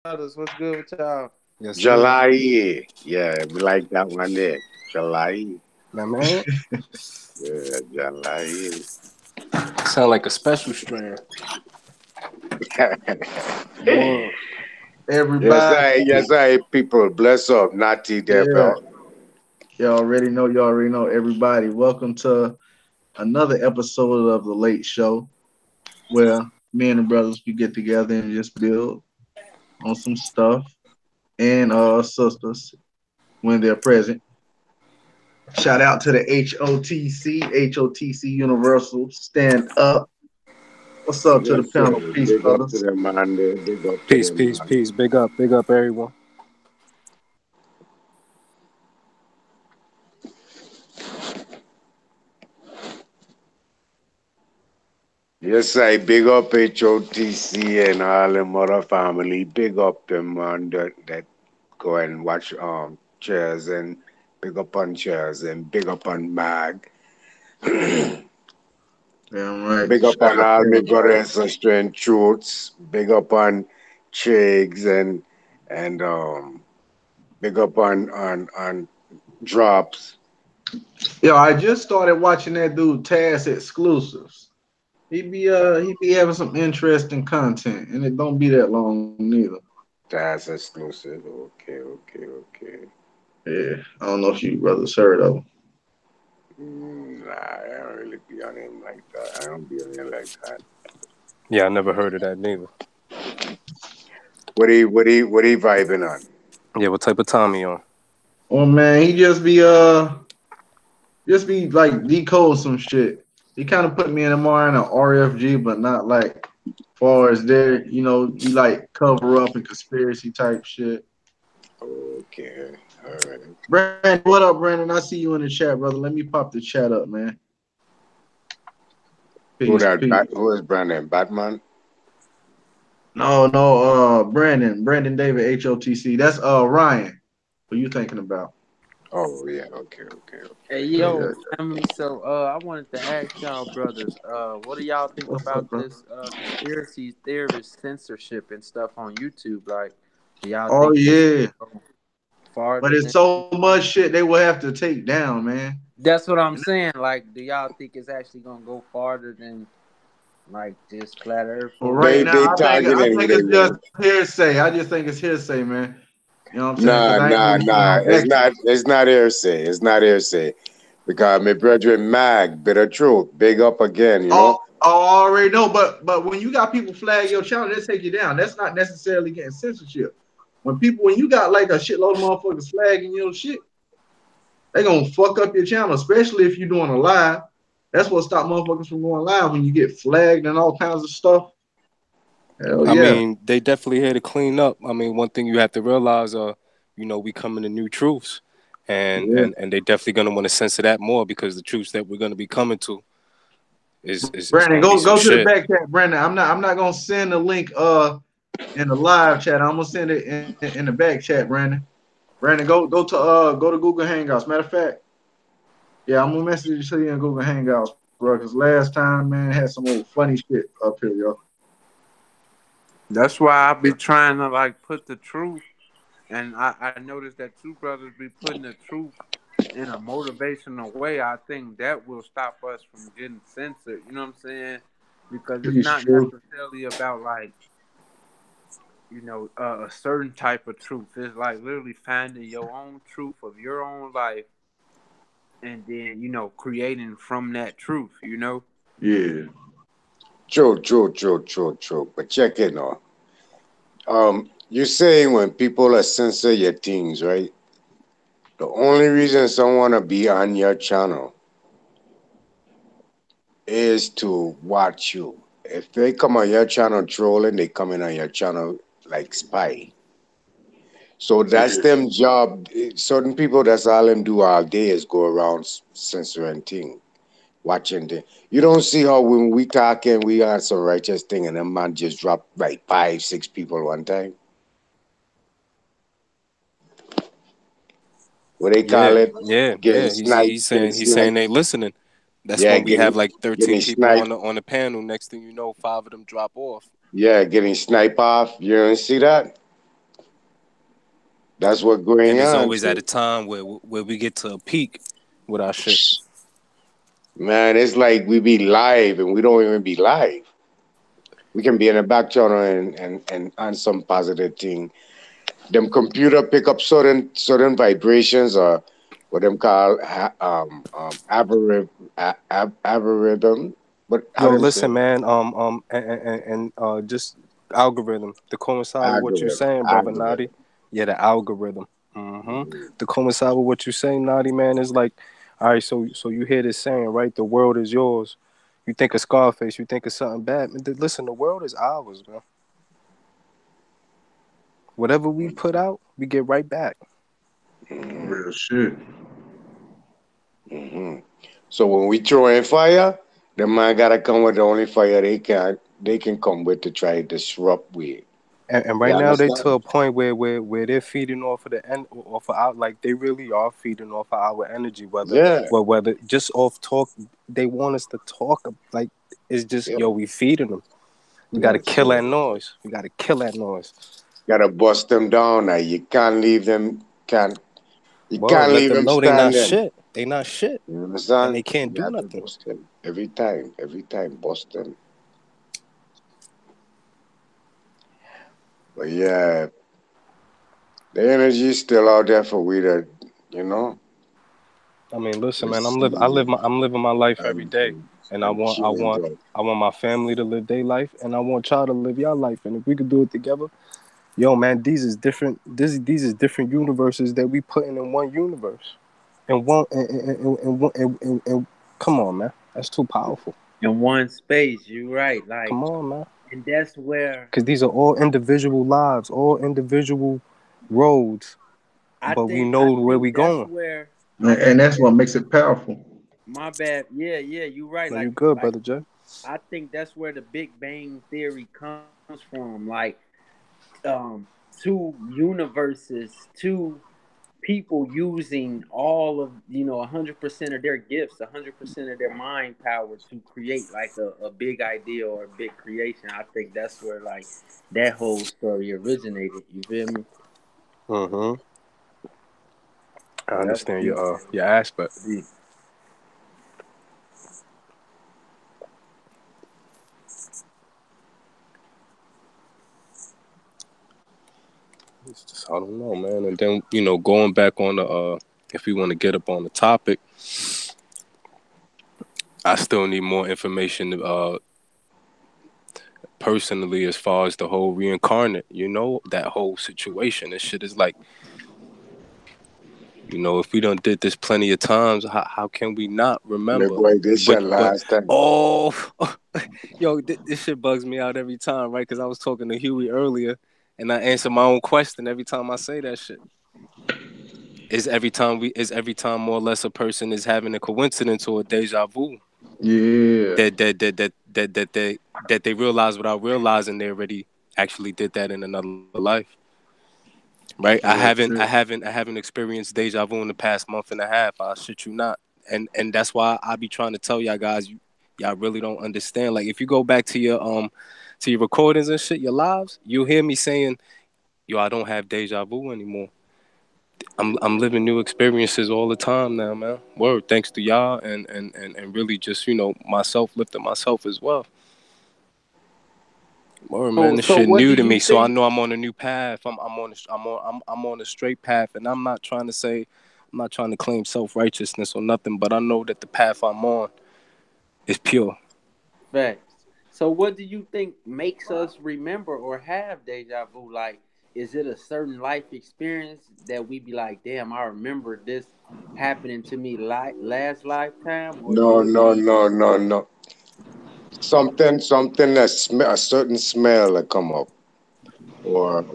brothers? What's good with y'all? Yes, sir. July. Yeah, we like that one there. July. My man, Yeah, July. sound like a special strain. Whoa. Yes, Everybody, I, people. Bless up, Natty yeah, Devil. you already know, everybody. Welcome to another episode of the Late Show, where me and the brothers we get together and just build on some stuff and sisters when they're present. Shout out to the HOTC Universal Stand Up. What's up to the Yes, sir. panel? Peace, Big up to brothers. them, man. Big up to Peace, them, peace, man. peace. Big up, everyone. Yes, I big up HOTC and all them other family. Big up them, man. That go and watch chairs and big up on chairs and big up on mag. Damn right. Big up Shout on out all to my everybody. brothers and sister and truths. Big up on Chigs and big up on drops. Yo, I just started watching that dude Taz exclusives. He be having some interesting content, and it don't be that long neither. That's exclusive. Okay. Yeah, I don't know if you brothers heard of him. Nah, I don't really be on him like that. I don't be on him like that. Yeah, I never heard of that neither. What he vibing on? Yeah, what type of time he on? Oh man, he just be like decode some shit. He kind of put me in more in an RFG, but not like far as there. He like cover up and conspiracy type shit. Okay, all right. Brandon, what up, Brandon? I see you in the chat, brother. Let me pop the chat up, man. Who Peace, that? peace. Who is Brandon? Batman? No, no, Brandon David HOTC. That's Ryan. What you thinking about? Oh yeah. Okay. Hey Yeah, yo, yeah. family. So I wanted to ask y'all brothers, what do y'all think What's up, about bro? this conspiracy theorist censorship and stuff on YouTube? Like, do y'all Oh think this yeah, go but farther it's than so much shit they will have to take down, man. that's what I'm saying. Like, do y'all think it's actually gonna go farther than like just flat earth But or right They now, they whatever? I targeting think with it's it, just man. hearsay. I just think it's hearsay, man. You know what I'm saying? Because Nah, I ain't nah, really doing nah. no It's back. not. It's not hearsay. It's not hearsay. Because my brethren Mag, bitter truth, big up again. I already know, but when you got people flag your channel, they take you down. That's not necessarily getting censorship. When you got like a shitload of motherfuckers flagging your shit, they gonna fuck up your channel, especially if you're doing a live. That's what stop motherfuckers from going live when you get flagged and all kinds of stuff. Hell I yeah. mean, they definitely here to clean up. I mean, one thing you have to realize, we coming to new truths, and Yeah. and and they definitely gonna want to censor that more because the truths that we're gonna be coming to is Brandon, gonna be go some go to the shit. back chat, Brandon. I'm not gonna send the link in the live chat. I'm gonna send it in the back chat, Brandon. Brandon, go to Google Hangouts. Matter of fact, yeah, I'm gonna message you to you in Google Hangouts, bro. Because last time, man, had some old funny shit up here, yo. That's why I be trying to like put the truth, and I noticed that two brothers be putting the truth in a motivational way. I think that will stop us from getting censored. You know what I'm saying? Because it's Peace, not true. necessarily about like a certain type of truth. It's like literally finding your own truth of your own life, and then creating from that truth. Yeah. True. But check it now. You're saying when people are censor your things, right? The only reason someone to be on your channel is to watch you. If they come on your channel trolling, they come in on your channel like spy. So that's them job. Certain people, that's all them do all day is go around censoring thing, watching thing. You don't see how when we talking, we got some righteous thing, and a man just drop like 5, 6 people one time. What they call Yeah, it? yeah. Getting He's sniped, he's getting saying he's saying sniped. they listening. That's Yeah, when we have like 13 getting people on sniped. the panel. Next thing you know, five of them drop off. Yeah, getting sniped off. You don't see that? That's what going And it's on. always at So, a time where we get to a peak with our shit. man, it's like we be live and we don't even be live. We can be in the back channel and on some positive thing. Them computer pick up certain vibrations or what them call algorithm. But how Yo, them say listen, it? man. Just algorithm to coincide with what you're saying, brother Nadi. Algorithm. Yeah, the algorithm. Mhm. To coincide with what you're saying, Nadi, man, is like, all right. So you hear this saying, right? The world is yours. You think of Scarface, you think of something bad. Man, listen, the world is ours, man. Whatever we put out, we get right back. Mhm. Real shit. Mhm. So when we throw in fire, the man gotta come with the only fire they can come with to try to disrupt with. And You right now they to understand? a point where they're feeding off of the end off of our, like they really are feeding off of our energy, Yeah. whether just off talk they want us to talk like it's just Yeah. yo, we feeding them. We gotta Yes, kill sir. that noise. We gotta kill that noise. Gotta bust them down now. You can't leave them can't you Word, can't let leave them them know they not standing. shit. They not shit. You And understand? they can't You do have to nothing. bust them every time, bust them. But yeah, the energy is still out there for we to, you know, I mean, listen, man, receive I'm living my life every and day. and, And and change up. I want my family to live their life and I want y'all to live your life. And if we could do it together, yo, man, these is different universes that we putting in one universe. And one and come on, man. That's too powerful. In one space. You're right. Like, Come on, man. and that's where Because these are all individual lives, all individual roads, but we I know where think we that's going. where And, I and think that's what makes it powerful. my bad. Yeah, yeah, you're right. No, you good, Like brother Jay. I think that's where the Big Bang theory comes from. Like, two universes, two people using all of 100% of their gifts, 100% of their mind power to create like a big idea or a big creation. I think that's where like that whole story originated. You feel me? Mm-hmm. I So that's understand deep. your aspect. Deep. It's just, I don't know, man. And then going back on the if we want to get up on the topic, I still need more information personally as far as the whole reincarnate. That whole situation. This shit is like, if we done did this plenty of times, how can we not The remember? boy this But shot but last time. oh, yo, this shit bugs me out every time, right? Because I was talking to Huey earlier, and I answer my own question every time I say that shit. Is every time more or less a person is having a coincidence or a deja vu Yeah. that they realize without realizing they already actually did that in another life. Right? Real shit. I haven't experienced deja vu in the past month and a half. I shit you not. And that's why I be trying to tell y'all guys, y'all really don't understand. Like if you go back to your recordings and shit, your lives, you'll hear me saying, yo, I don't have deja vu anymore. I'm living new experiences all the time now, man. Word, thanks to y'all and really just, myself lifting myself as well. Word, man, So this so shit what do new to you me, so I think? know I'm on a new path. I'm on a straight path, and I'm not trying to claim self righteousness or nothing, but I know that the path I'm on is pure. Facts. So what do you think makes us remember or have deja vu? Like, is it a certain life experience that we be like, damn, I remember this happening to me last lifetime, or No, do it no, be no, no, no. Something a certain smell that come up, or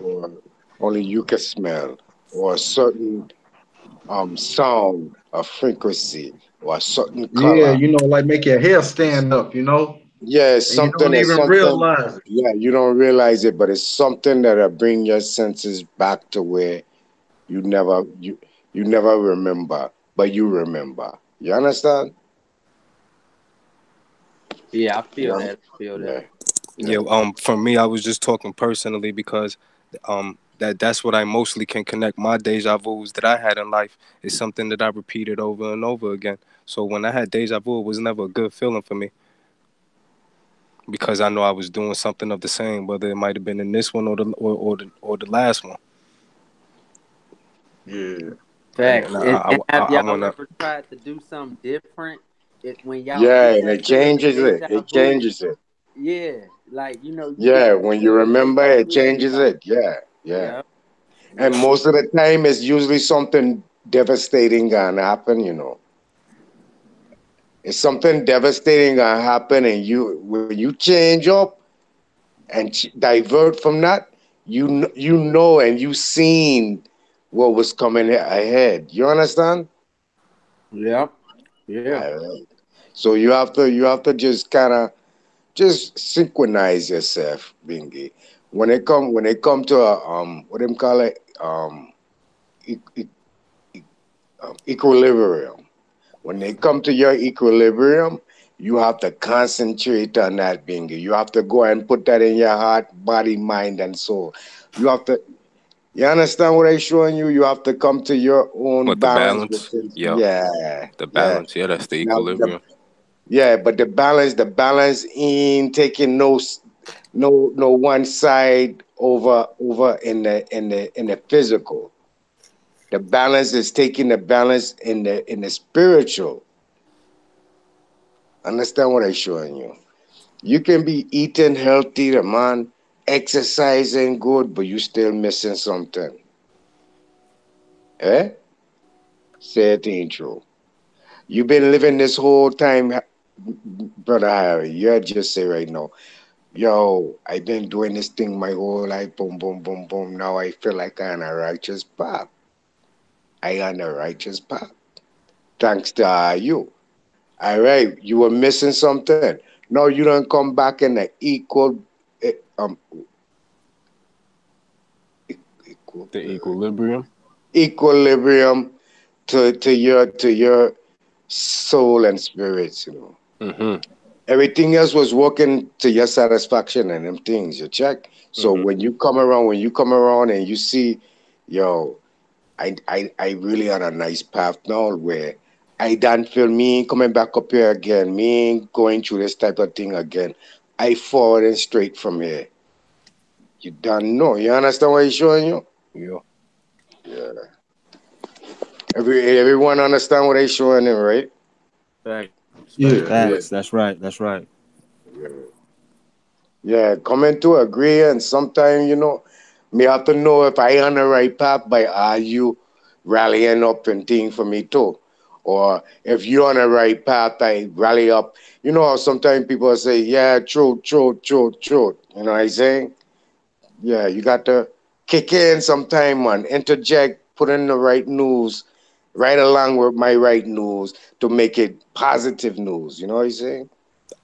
only you can smell, or a certain sound, a frequency, or a certain Yeah, color. like make your hair stand up, Yeah, it's and you don't even something. realize it. Yeah, you don't realize it, but it's something that'll bring your senses back to where you never you never remember, but you remember. You understand? yeah, I feel Yeah, that. I feel yeah, that. yeah. For me, I was just talking personally because, um, That's what I mostly can connect my deja vus that I had in life. Is something that I repeated over and over again. So when I had deja vu, it was never a good feeling for me because I know I was doing something of the same, whether it might have been in this one or the last one. Yeah. Facts. And And have I y'all wanna. ever tried to do something different? When y'all Yeah, get and that it feeling of changes it. deja It vu, changes it. yeah, like you get Yeah, that when you feeling of remember, deja it vu, and you changes like, it. Yeah, yeah. yep, And yep, most of the time, it's usually something devastating gonna happen. It's something devastating gonna happen, and when you change up and divert from that, you know, and you seen what was coming ahead. You understand? yep, yeah. Alright. So you have to just kind of just synchronize yourself, Bingy. When it come to what them call it e- e- equilibrium. When they come to your equilibrium, you have to concentrate on that, Bingy. You have to go and put that in your heart, body, mind, and soul. You have to. You understand what I'm showing you? You have to come to your own What, the balance balance? within. Yo, Yeah, the yeah. balance. Yeah, that's the Now, equilibrium. yeah, but the balance in taking no one side over in the physical. The balance is taking the balance in the spiritual. Understand what I'm showing you? You can be eating healthy, the man, exercising good, but you still missing something. Eh? Say it ain't true. You've been living this whole time, brother Harry. You just say right now, yo, I've been doing this thing my whole life, boom, boom, boom, boom. Now I feel like I'm on a righteous path. I on a righteous path. Thanks to you. All right, you were missing something. No, you don't come back in the eh, um equal The equilibrium. equilibrium to your soul and spirits. Mm-hmm. Everything else was working to your satisfaction and them things, you check. So Mm-hmm. when you come around and you see, yo, I really on a nice path now where I don't feel me coming back up here again, me going through this type of thing again. I forward and straight from here. You don't know. You understand what he's showing you? Yo. Yeah. Everyone understand what he's showing him, right? Facts, facts. Yeah. Yeah. Facts. That's right. That's right. Yeah. Yeah, coming to agree, and sometimes me have to know if I on the right path by are you rallying up and thing for me too, or if you on the right path, I rally up. You know how sometimes people say, "Yeah, true, true, true, true." You know what I'm saying? Yeah, you got to kick in sometime, man. Interject, put in the right news, right along with my right news to make it positive news. You know what I'm saying?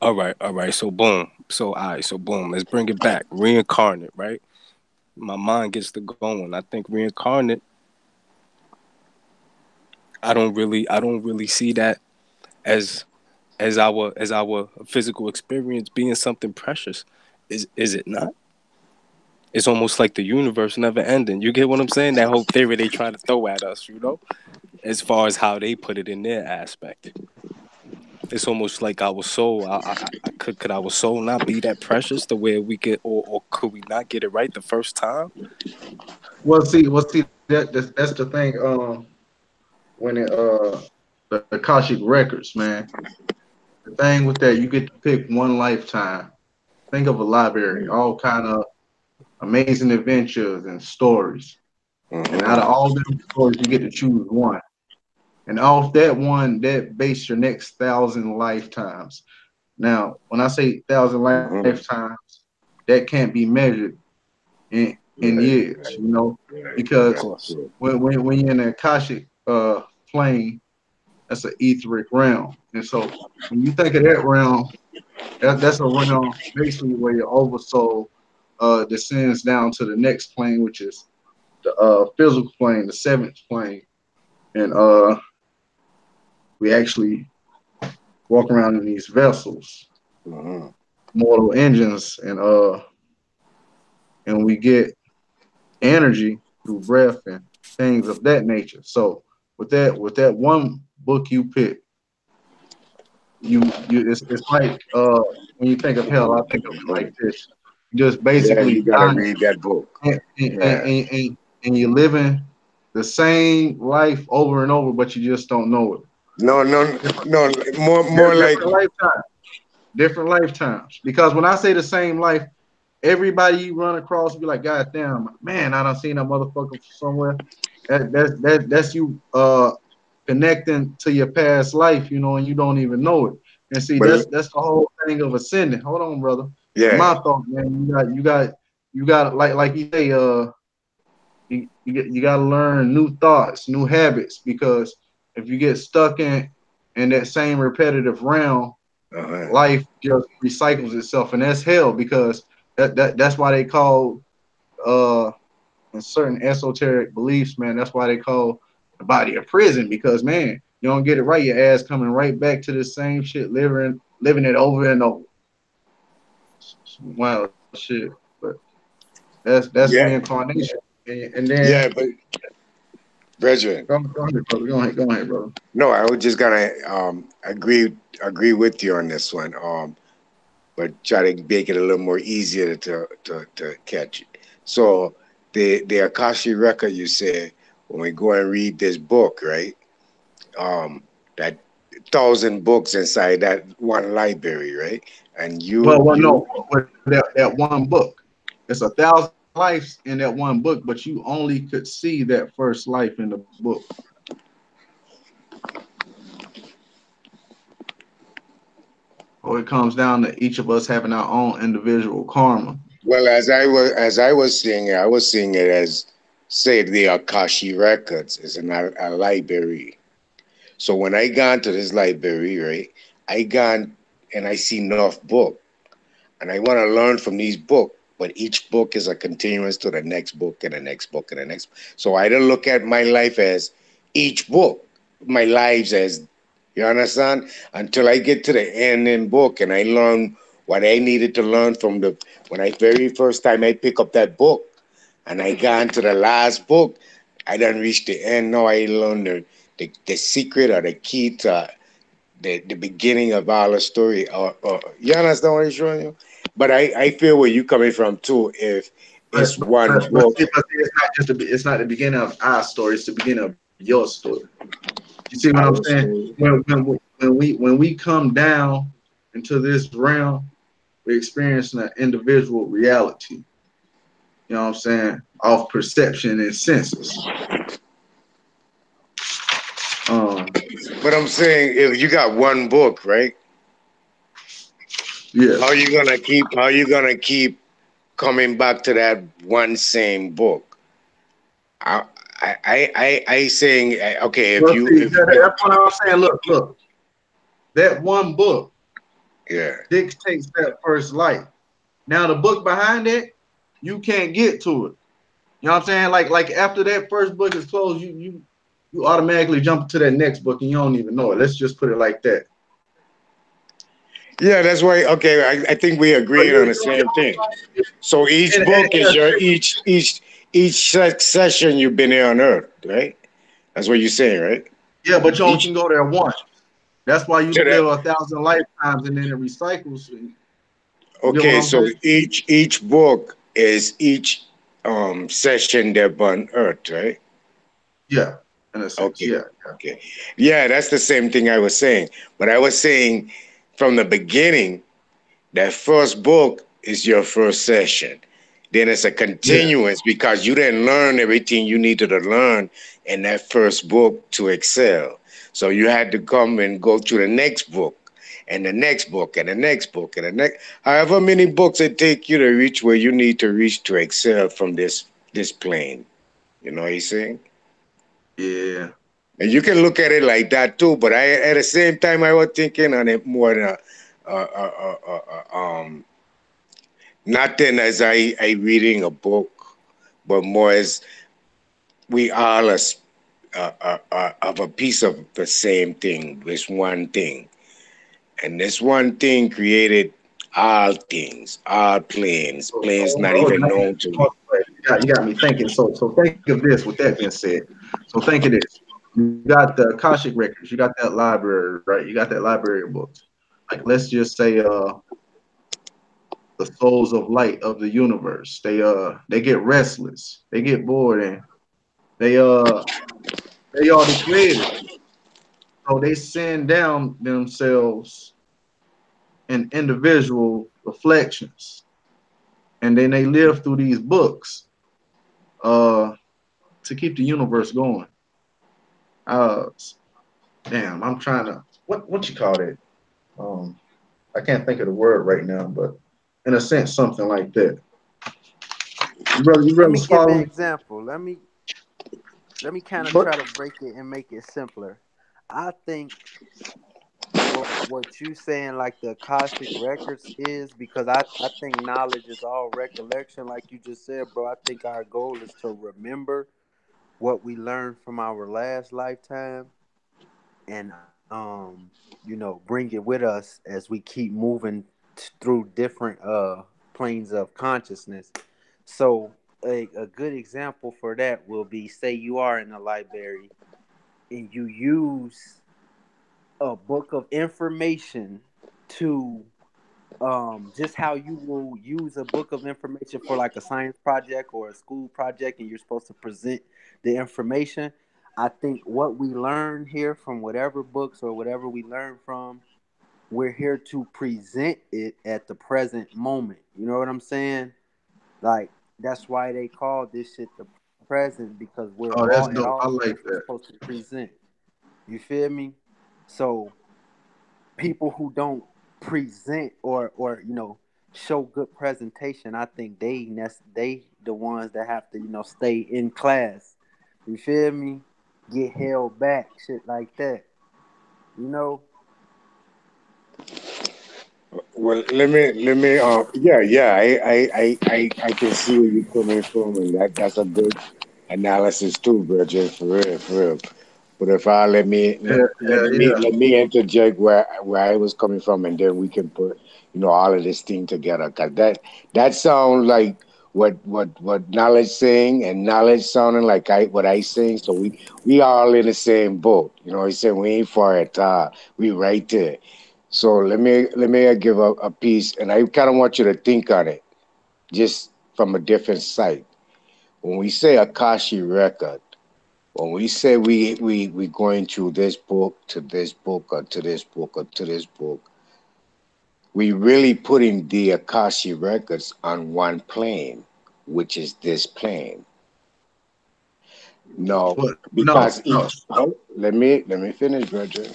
All right. All right. So boom. So all right. So boom. Let's bring it back. Reincarnate. Right. My mind gets to going. I think reincarnate. I don't really see that as our physical experience being something precious. Is it not? It's almost like the universe never ending. You get what I'm saying? That whole theory they try to throw at us, as far as how they put it in their aspect. It's almost like our soul. Could our soul not be that precious to where we get, or could we not get it right the first time? Well, see that's the thing. When the Akashic records, man. The thing with that, you get to pick one lifetime. Think of a library, all kind of amazing adventures and stories. And out of Hmm. all them stories, you get to choose one. And off that one, that base your next 1,000 lifetimes. Now, when I say 1,000 lifetimes, Hmm. that can't be measured in Right, years, right, right. Of because That's course. true. when you're in the Akashic plane, that's an etheric realm. And so when you think of that realm, that's a realm basically where your oversoul descends down to the next plane, which is the physical plane, the seventh plane. And we actually walk around in these vessels, Hmm. mortal engines, and we get energy through breath and things of that nature. So with that one book you pick, you it's like when you think of hell, I think of it like this. You just Yeah, basically you gotta dying read that book. and, and, Yeah. and, and, and you're living the same life over and over, but you just don't know it. No, no, Different, no. More like different lifetimes, different lifetimes. Because when I say the same life, everybody you run across be like, God damn, man, I done seen that motherfucker somewhere. That's you connecting to your past life, and you don't even know it. And see, but that's the whole thing of ascending. Hold on, brother. In yeah. my thought, man, you got like you say, you got to learn new thoughts, new habits, because if you get stuck in that same repetitive realm, Uh-huh. life just recycles itself, and that's hell. Because that's why they call uh in certain esoteric beliefs, man, that's why they call the body a prison. Because man, you don't get it right, your ass coming right back to the same shit, living it over and over. Some wild shit. But that's Yeah, reincarnation. And then yeah, but brethren, go ahead, brother. Go ahead, brother. no, I was just gonna agree with you on this one. But try to make it a little more easier to catch it. So the Akashi record, you said, when we go and read this book, right? That 1,000 books inside that one library, right? And Well, you no, with that one book. It's 1,000 lives in that one book, but you only could see that first life in the book. So it comes down to each of us having our own individual karma. well, as I was seeing it, I was seeing it as say the Akashi records is a library. So when I gone to this library, right, I gone and I see enough book, and I want to learn from these book. But each book is a continuance to the next book and the next book and the next. So I don't look at my life as each book, my lives as, you understand, until I get to the ending book and I learn what I needed to learn from the when I very first time I pick up that book and I got into the last book, I done reached the end. Now I learned the secret or the key to the beginning of our story. Or you understand what I'm showing you? But I feel where you coming from too. If But it's but one but, but, book, see, but see, it's not the beginning of our story. It's the beginning of your story. You see what I'm our saying? story. When we come down into this realm, we're experiencing an individual reality. You know what I'm saying? Of perception and senses. Um, But I'm saying if you got one book, right? yeah. How you gonna keep coming back to that one same book? I I saying okay if Well, you see, if that's what I'm saying. Look, that one book yeah. dictates that first life. Now, the book behind it, you can't get to it. You know what I'm saying? Like after that first book is closed, you automatically jump to that next book and you don't even know it. Let's just put it like that. Yeah, that's why. Okay, I think we But agreeing on the same thing. So each and book is your each session you've been here on Earth, right? That's what you're saying, right? yeah, but you only Each can go there once. That's why you to that. live 1,000 lifetimes and then it recycles. You get what Okay, I'm so saying? each book is each session there on Earth, right? Yeah, in a sense. Okay, Yeah. okay, yeah, that's the same thing I was saying. But I was saying from the beginning that first book is your first session. Then it's a Yeah. continuance because you didn't learn everything you needed to learn in that first book to excel. So you had to come and go through the next book and the next book and the next book and the next however many books it take you to reach where you need to reach to excel from this plane. You know what he's saying? Yeah. And you can look at it like that too, but I at the same time I was thinking on it more than nothing as I reading a book, but more as we all of a piece of the same thing, this one thing. And this one thing created all things, all planes, Oh, planes oh, not oh, even that's known to. you got me thinking. So think of this. With that being said, so think of this. You got the Akashic records. You got that library, right? You got that library of books. Like let's just say the souls of light of the universe. They get restless. They get bored, and they uh they are the creators. So they send down themselves in individual reflections, and then they live through these books uh to keep the universe going. Uh, damn, I'm trying to what you call it? Um, I can't think of the word right now, but in a sense, something like that. You Let really me give an follow? example. Let me kind of But try to break it and make it simpler. I think what you saying like the Akashic records is because I think knowledge is all recollection, like you just said, bro. I think our goal is to remember what we learned from our last lifetime and bring it with us as we keep moving through different planes of consciousness. So a good example for that will be, say you are in a library and you use a book of information to just how you will use a book of information for like a science project or a school project and you're supposed to present the information. I think what we learn here from whatever books or whatever we learn from, we're here to present it at the present moment. You know what I'm saying? Like that's why they call this shit the present, because we're all oh, at that's all dope. I times we're like that. supposed to present. You feel me? So people who don't present or show good presentation, I think they the ones that have to stay in class. You feel me? Get held back, shit like that. You know. Well, yeah, I can see where you're coming from, and that's a good analysis too, Bridget, for real, for real. But if I Yeah, yeah, yeah. let me interject where I was coming from, and then we can put all of this thing together. Cause that sounds like what knowledge saying, and knowledge sounding like what I saying. So we all in the same boat. You know, what I'm saying we ain't far at all. We right there. So let me give a piece, and I kind of want you to think on it, just from a different side. When we say Akashi Record, when we say we going through this book to this book or to this book or to this book, we really putting the Akashi records on one plane, which is this plane. No, But no, because no. each let me finish, brother.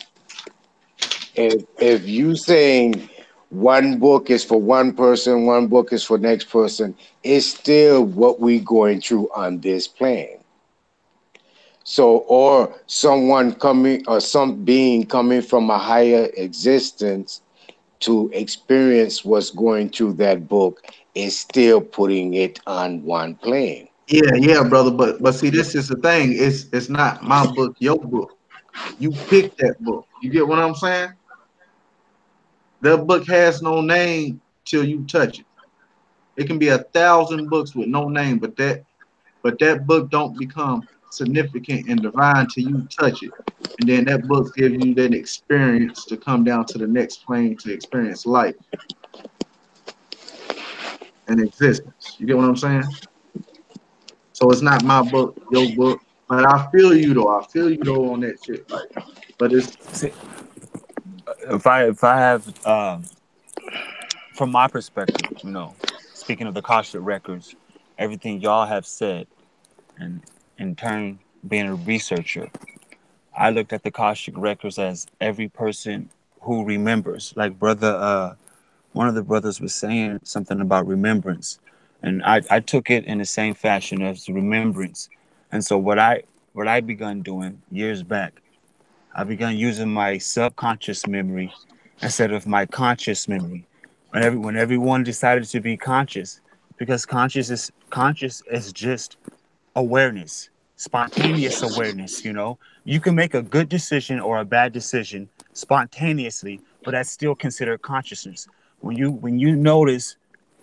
If you saying one book is for one person, one book is for next person, it's still what we going through on this plane. So, or someone coming, or some being coming from a higher existence to experience what's going through that book is still putting it on one plane. Yeah, yeah, brother. But see, this is the thing. It's not my book, your book. You pick that book. You get what I'm saying? That book has no name till you touch it. It can be 1,000 books with no name, but that book don't become significant and divine till you touch it. And then that book gives you that experience to come down to the next plane to experience life and existence. You get what I'm saying? So it's not my book, your book. But I feel you though. I feel you though on that shit. Like, but it's See, if I have from my perspective, speaking of the Akashic records, everything y'all have said, and in turn being a researcher, I looked at the Akashic records as every person who remembers. Like one of the brothers was saying something about remembrance, and I took it in the same fashion as remembrance. And so what I begun doing years back, I began using my subconscious memory instead of my conscious memory. When everyone decided to be conscious, because conscious is just awareness, spontaneous awareness. You can make a good decision or a bad decision spontaneously, but that's still considered consciousness. When you notice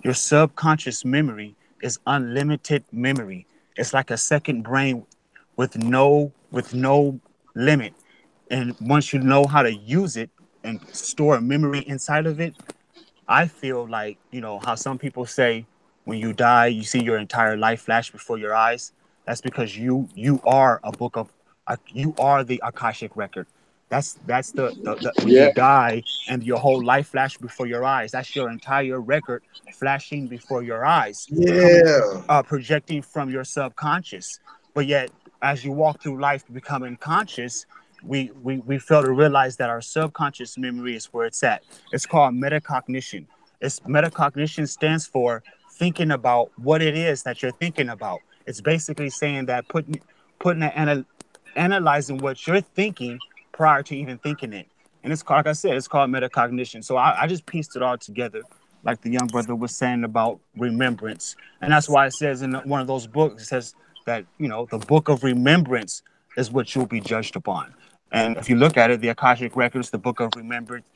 your subconscious memory is unlimited memory. It's like a second brain with no limit. And once you know how to use it and store memory inside of it, I feel like, how some people say when you die, you see your entire life flash before your eyes. That's because you are a book of, you are the Akashic record. That's the when you Yeah, die and your whole life flash before your eyes. That's your entire record flashing before your eyes, coming, Yeah. projecting from your subconscious. But yet, as you walk through life becoming conscious, we fail to realize that our subconscious memory is where it's at. It's called metacognition. Metacognition stands for thinking about what it is that you're thinking about. It's basically saying that putting analyzing what you're thinking prior to even thinking it. And it's called, like I said, it's called metacognition. So I just pieced it all together, like the young brother was saying about remembrance. And that's why it says in one of those books, it says that, the book of remembrance is what you'll be judged upon. And if you look at it, the Akashic Records, the book of remembrance,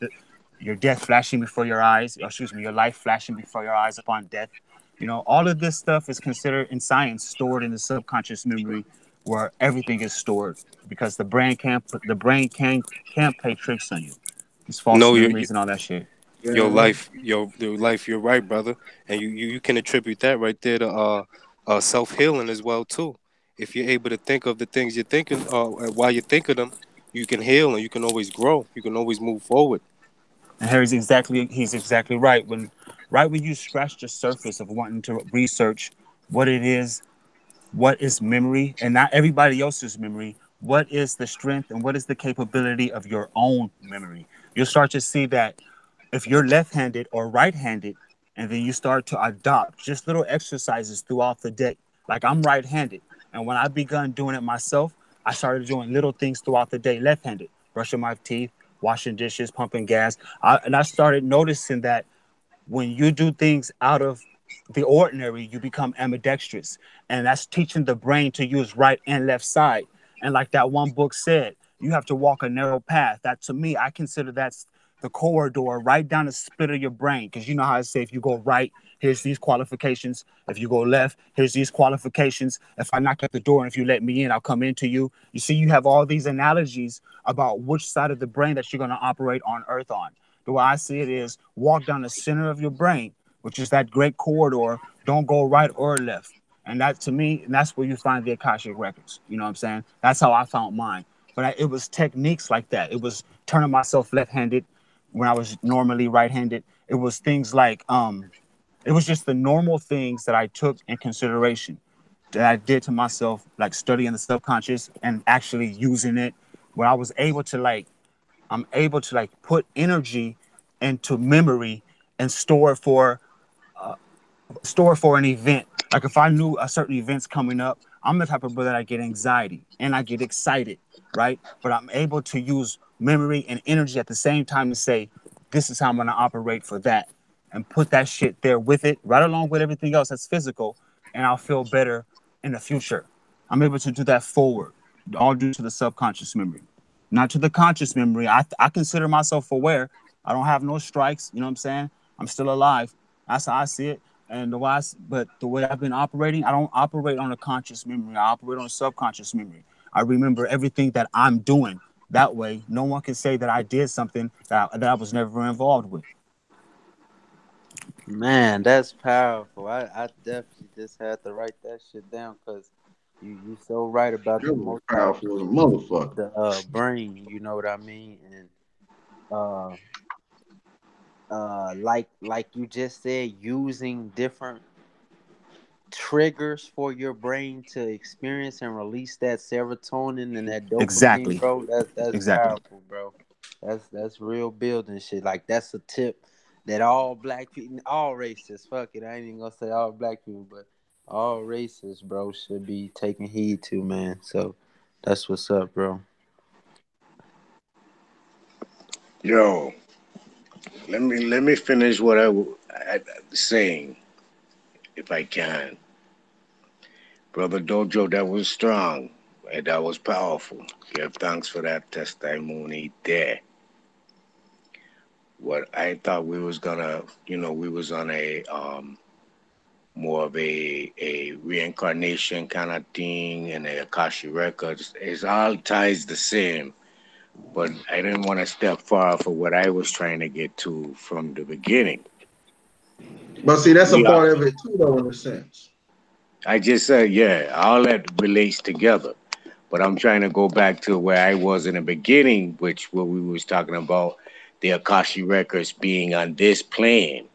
your death flashing before your eyes, or excuse me, your life flashing before your eyes upon death. All of this stuff is considered in science stored in the subconscious memory where everything is stored because the brain can't play tricks on you. These false No, memories and all that shit. your Yeah. life, your life. You're right, brother, and you can attribute that right there to self healing as well too. If you're able to think of the things you're thinking, while you think of them, you can heal and you can always grow. You can always move forward. And he's exactly right when you scratch the surface of wanting to research what it is, what is memory, and not everybody else's memory. What is the strength and what is the capability of your own memory? You'll start to see that if you're left-handed or right-handed, and then you start to adopt just little exercises throughout the day. Like I'm right-handed, and when I begun doing it myself, I started doing little things throughout the day left-handed, brushing my teeth, washing dishes, pumping gas. And I started noticing that when you do things out of the ordinary, you become ambidextrous. And that's teaching the brain to use right and left side. And like that one book said, you have to walk a narrow path. That to me, I consider that's the corridor right down the split of your brain. Because you know how I say if you go right, here's these qualifications. If you go left, here's these qualifications. If I knock at the door and if you let me in, I'll come into you. You see, you have all these analogies about which side of the brain that you're going to operate on Earth on. The way I see it is walk down the center of your brain, which is that great corridor. Don't go right or left. And that to me, and that's where you find the Akashic records. You know what I'm saying? That's how I found mine. But it was techniques like that. It was turning myself left-handed when I was normally right-handed. It was things like it was just the normal things that I took in consideration that I did to myself, like studying the subconscious and actually using it, where I was able to I'm able to put energy into memory and store for an event. Like if I knew a certain event's coming up, I'm the type of brother that get anxiety and I get excited, right? But I'm able to use memory and energy at the same time to say, this is how I'm gonna operate for that, and put that shit there with it, right along with everything else that's physical, and I'll feel better in the future. I'm able to do that forward, all due to the subconscious memory, not to the conscious memory. I consider myself aware. I don't have no strikes. You know what I'm saying? I'm still alive. That's how I see it. And but the way I've been operating, I don't operate on a conscious memory. I operate on a subconscious memory. I remember everything that I'm doing. That way, no one can say that I did something that I was never involved with. Man, that's powerful. I definitely just had to write that shit down because you so right about That the was powerful as a multi motherfucker. the brain. You know what I mean? And uh like you just said, using different triggers for your brain to experience and release that serotonin and that dopamine, Exactly. bro. That's Exactly. powerful, bro. That's real building shit. Like that's a tip that all black people, all races, fuck it, I ain't even gonna say all black people, but all races, bro, should be taking heed to, man. So that's what's up, bro. yo, let me finish what I was saying, if I can. Brother Dojo, that was strong. And that was powerful. Give thanks for that testimony there. What I thought we was gonna, we was on a more of a reincarnation kind of thing, and the Akashi Records. It's all ties the same, but I didn't want to step far for what I was trying to get to from the beginning. But see, that's a We are. part of it too, though, in a sense. I just said, yeah, all that relates together. But I'm trying to go back to where I was in the beginning, which what we was talking about the Akashi records being on this plane.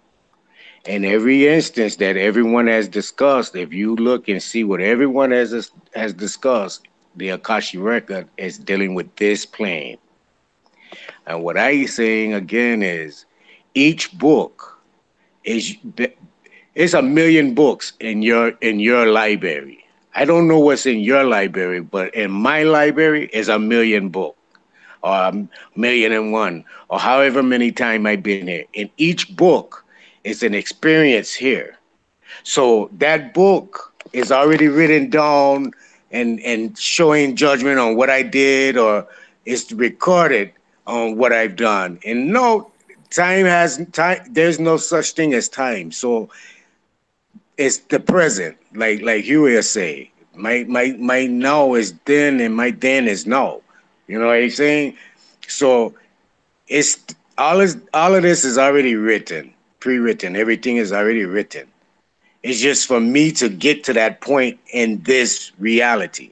And every instance that everyone has discussed, if you look and see what everyone has discussed, the Akashi record is dealing with this plane. And what I saying again is, each book is it's a million books in your library. I don't know what's in your library, but in my library is a million books or a million and one or however many times I've been here. In each book is an experience here. So that book is already written down and showing judgment on what I did or it's recorded on what I've done. And no time, there's no such thing as time. So it's the present, like Huey say. My now is then and my then is now. You know what I'm saying? So it's all of this is already written, pre-written. Everything is already written. It's just for me to get to that point in this reality.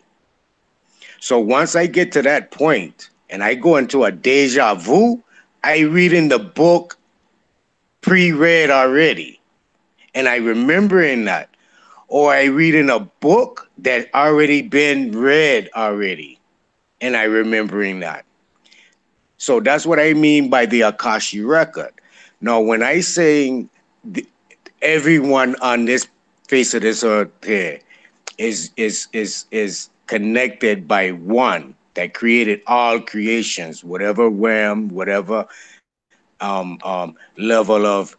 So once I get to that point and I go into a deja vu, I read in the book pre-read already. And I remember in that. Or I read in a book that already been read already. And I remembering that. So that's what I mean by the Akashi record. Now, when I say everyone on this face of this earth here is connected by one that created all creations, whatever realm, whatever level of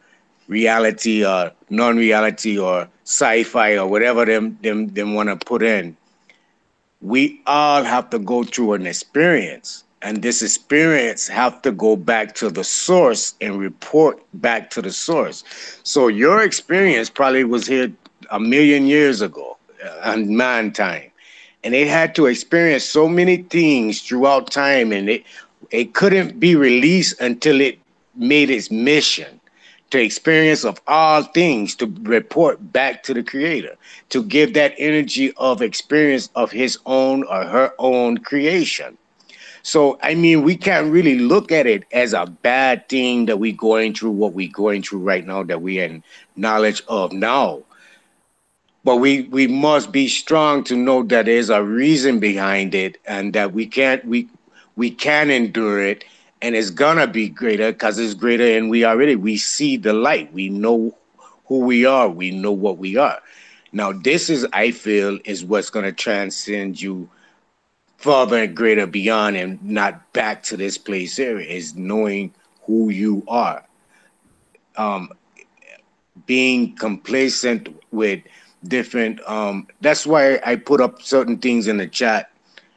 reality or non-reality or sci-fi or whatever them want to put in. We all have to go through an experience, and this experience have to go back to the source and report back to the source. So your experience probably was here a million years ago on man time, and it had to experience so many things throughout time, and it couldn't be released until it made its mission to experience of all things to report back to the creator to give that energy of experience of his own or her own creation. So I mean we can't really look at it as a bad thing that we going through what we going through right now that we in knowledge of now. But we must be strong to know that there's a reason behind it and that we can endure it and it's gonna be greater because it's greater and we see the light. We know who we are, we know what we are. Now this is I feel is what's gonna transcend you further and greater beyond and not back to this place here is knowing who you are. Um, being complacent with different that's why I put up certain things in the chat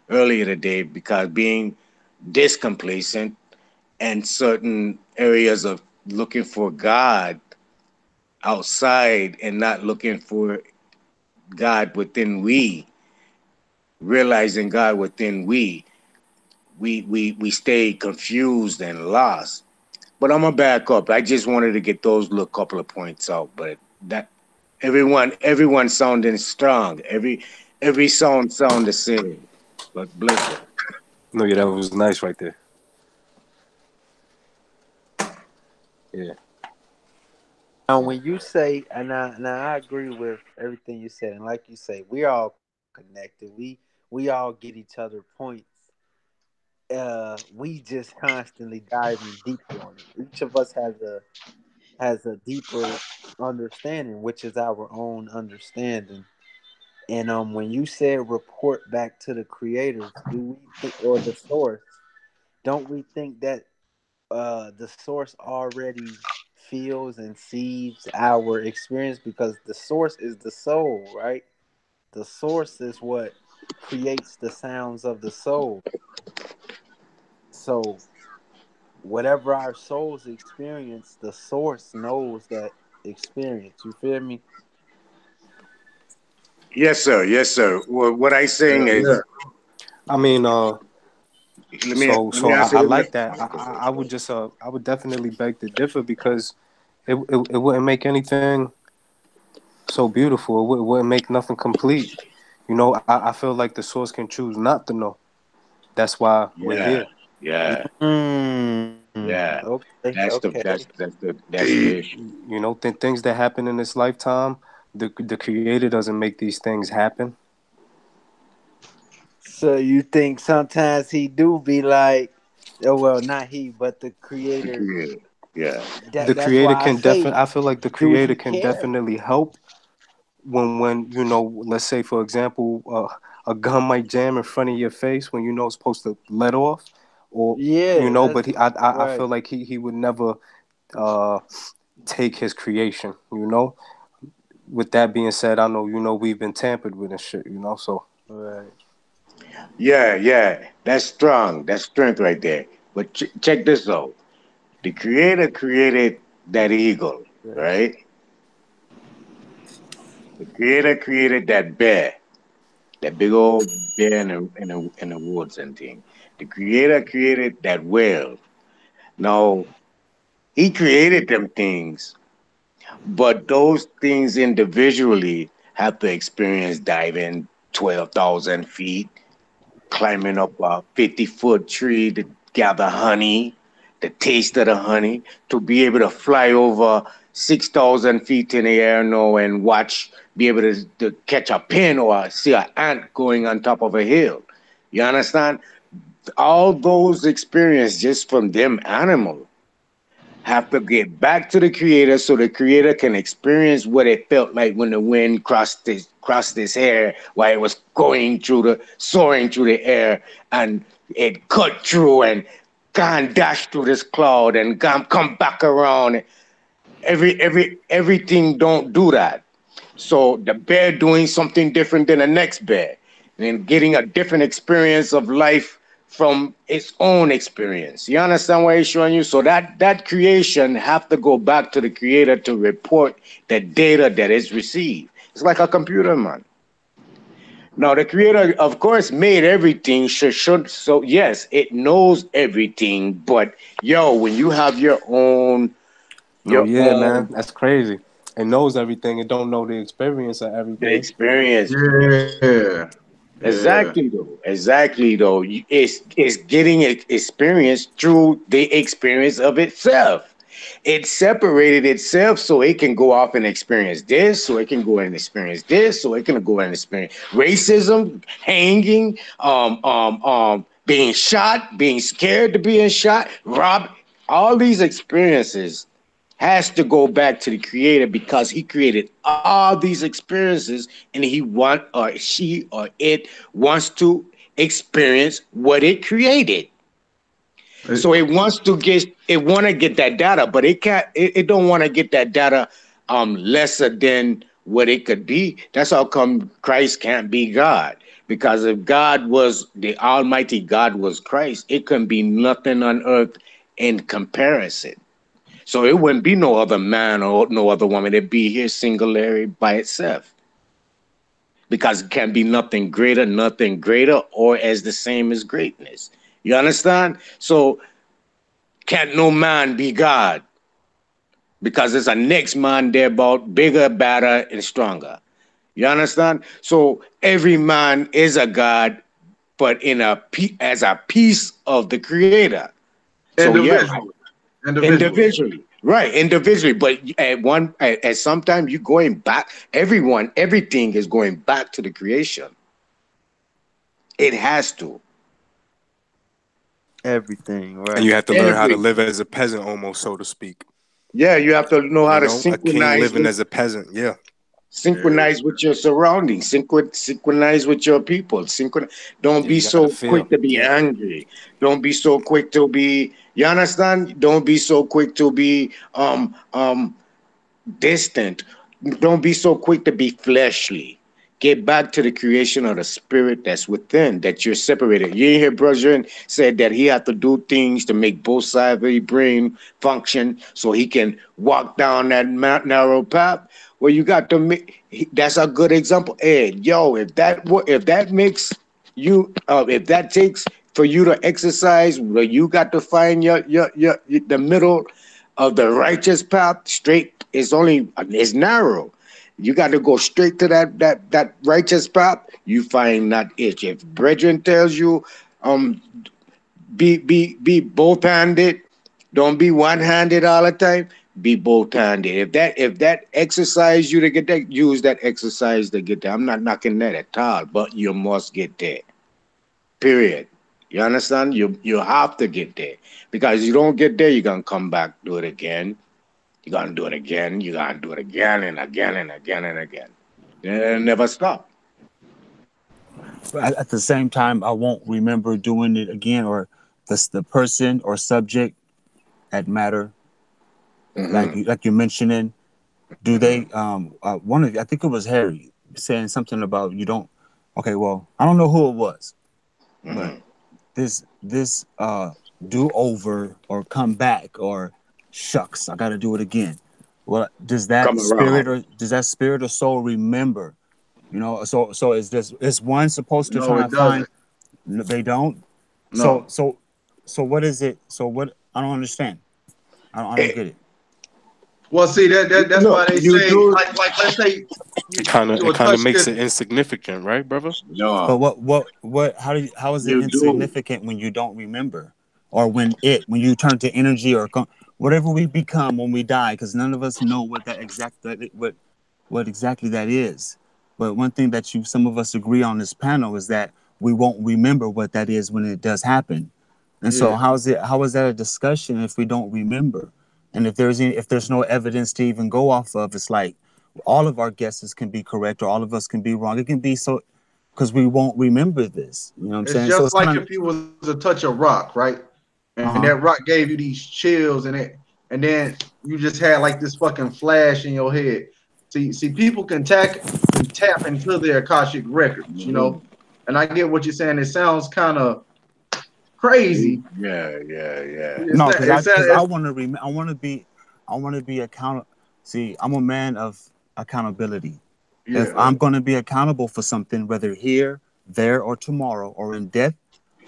earlier today because being discomplacent and certain areas of looking for God outside and not looking for God within realizing God within we stay confused and lost. But I'm gonna back up. I just wanted to get those little couple of points out. But that everyone sounding strong. Every sound the same. But bless you. No, yeah, that was nice right there. Yeah. Now, when you say, and I agree with everything you said, and like you say, we all connected. We all get each other points. We just constantly diving deeper on it. Each of us has a deeper understanding, which is our own understanding. And when you said report back to the creators, do we think, or the source? Don't we think that the source already feels and sees our experience because the source is the soul, right? The source is what creates the sounds of the soul. So whatever our souls experience, the source knows that experience. You feel me? Yes, sir. Yes, sir. Well, what I saying Yeah, yeah. is, I mean, let me I answer the like next that. question first, I would though. just I would definitely beg to differ because it wouldn't make anything so beautiful. It wouldn't make nothing complete. You know, I feel like the source can choose not to know. That's why we're Yeah, here. yeah, yeah. Okay, That's the okay. that's the issue. You know, things that happen in this lifetime, the creator doesn't make these things happen. So you think sometimes he do be like, oh well, not he, but the The creator. creator. Yeah. The That's creator why I can say, definitely. I feel like the do creator he can care? definitely help when you know. Let's say, for example, a gun might jam in front of your face when you know it's supposed to let off, or you Yeah, know. that's But I feel right. like he would never uh take his creation. You know. With that being said, I know you know we've been tampered with and shit. You know, so Right. Yeah, yeah. That's strong. That's strength right there. But check this out. The creator created that eagle, Yes. right? The creator created that bear, that big old bear in the woods and thing. The creator created that whale. Now he created them things, but those things individually have to experience diving 12,000 feet, climbing up a 50-foot tree to gather honey, the taste of the honey, to be able to fly over 6,000 feet in the air now and watch, be able to catch a pin or see an ant going on top of a hill. You understand? All those experiences just from them animals have to get back to the creator so the creator can experience what it felt like when the wind crossed his hair while it was going through the soaring through the air and it cut through and gone dash through this cloud and gone come back around. Everything don't do that. So the bear doing something different than the next bear, and then getting a different experience of life from its own experience. You understand what he's showing you? So that creation have to go back to the creator to report the data that is received. It's like a computer, man. Now the creator, of course, made everything. Should so yes, it knows everything. But yo, when you have oh your yeah, man, own that's crazy. It knows everything. It don't know the experience of the everything. experience. Yeah. Yeah. Exactly though. Exactly though. It's getting experience through the experience of itself. It separated itself so it can go off and experience this, so it can go and experience this, so it can go and experience racism, hanging, being shot, being scared to being shot, robbed. All these experiences has to go back to the creator because he created all these experiences and he want or she or it wants to experience what it created. So It- it want to get that data, but it don't want to get that data lesser than what it could be. That's how come Christ can't be God. Because if God was the Almighty God was Christ, it couldn't be nothing on earth in comparison. So it wouldn't be no other man or no other woman. It'd be here singularly by itself. Because it can be nothing greater, or as the same as greatness. You understand? So can't no man be God because there's a next man there about bigger, better, and stronger. You understand? So every man is a God, but as a piece of the Creator. So yeah, individual. Individually. individually, right? Individually, but at some time you going back. Everything is going back to the creation. It has to. Everything, And you right. have to learn how to live Everything. as a peasant, almost so to speak. Yeah, you have to know You how to know, a king living as a peasant. Yeah, Yeah. synchronize with your surroundings, synchronize with your people. Don't yeah. be You gotta so feel. quick to be Yeah, angry. Don't be so quick to be. You understand? Don't be so quick to be distant. Don't be so quick to be fleshly. Get back to the creation of the spirit that's within, that you're separated. You hear Brother said that he had to do things to make both sides of his brain function so he can walk down that narrow path. Well, you got to make. That's a good example. Ed, yo, if that makes you, if that takes for you to exercise, well, you got to find your the middle of the righteous path. Straight. It's narrow. You got to go straight to that righteous path. You find that itch. If brethren tells you, um, be both handed. Don't be one handed all the time. Be both handed. If that exercise you to get that, use that exercise to get there. I'm not knocking that at all, but you must get there. Period. You understand? You have to get there because you don't get there, you're gonna come back, do it again. You're gonna do it again. You're gonna do it again and again and again and again. And never stop. But at the same time, I won't remember doing it again, or the person or subject at matter, Mm-hmm. like you're mentioning. Do Mm-hmm. they? One of I think it was Harry saying something about you don't. Okay, well, I don't know who it was, but Mm-hmm. this do over or come back or shucks, I got to do it again. Well, Come around. does that spirit or soul remember? So is one supposed to No, try to it find? doesn't. No, they don't. So No. so so what is it? So what? I don't understand. I don't Eh, get it. Well, see that's Look, why they you say do like let's say It kind of you it will kind of touch makes this. it insignificant, right, brother? But no. what how is it You do. insignificant when you don't remember, or when you turn to energy or whatever we become when we die? Because none of us know what exactly that is. But one thing that some of us agree on this panel is that we won't remember what that is when it does happen. And so Yeah. how is that a discussion if we don't remember? And if there's no evidence to even go off of, it's like all of our guesses can be correct or all of us can be wrong. It can be so because we won't remember this. You know what I'm It's saying? So just it's like kind of if you was to touch a rock, right? And that uh-huh. rock gave you these chills and then you just had like this fucking flash in your head. See, people can tap into their Akashic records, Mm-hmm. and I get what you're saying. It sounds kind of crazy. Yeah, yeah, yeah. No, because I It's want to I want to be accountable. See, I'm a man of accountability. If yeah, I'm going to be accountable for something, whether here, there, or tomorrow, or in death,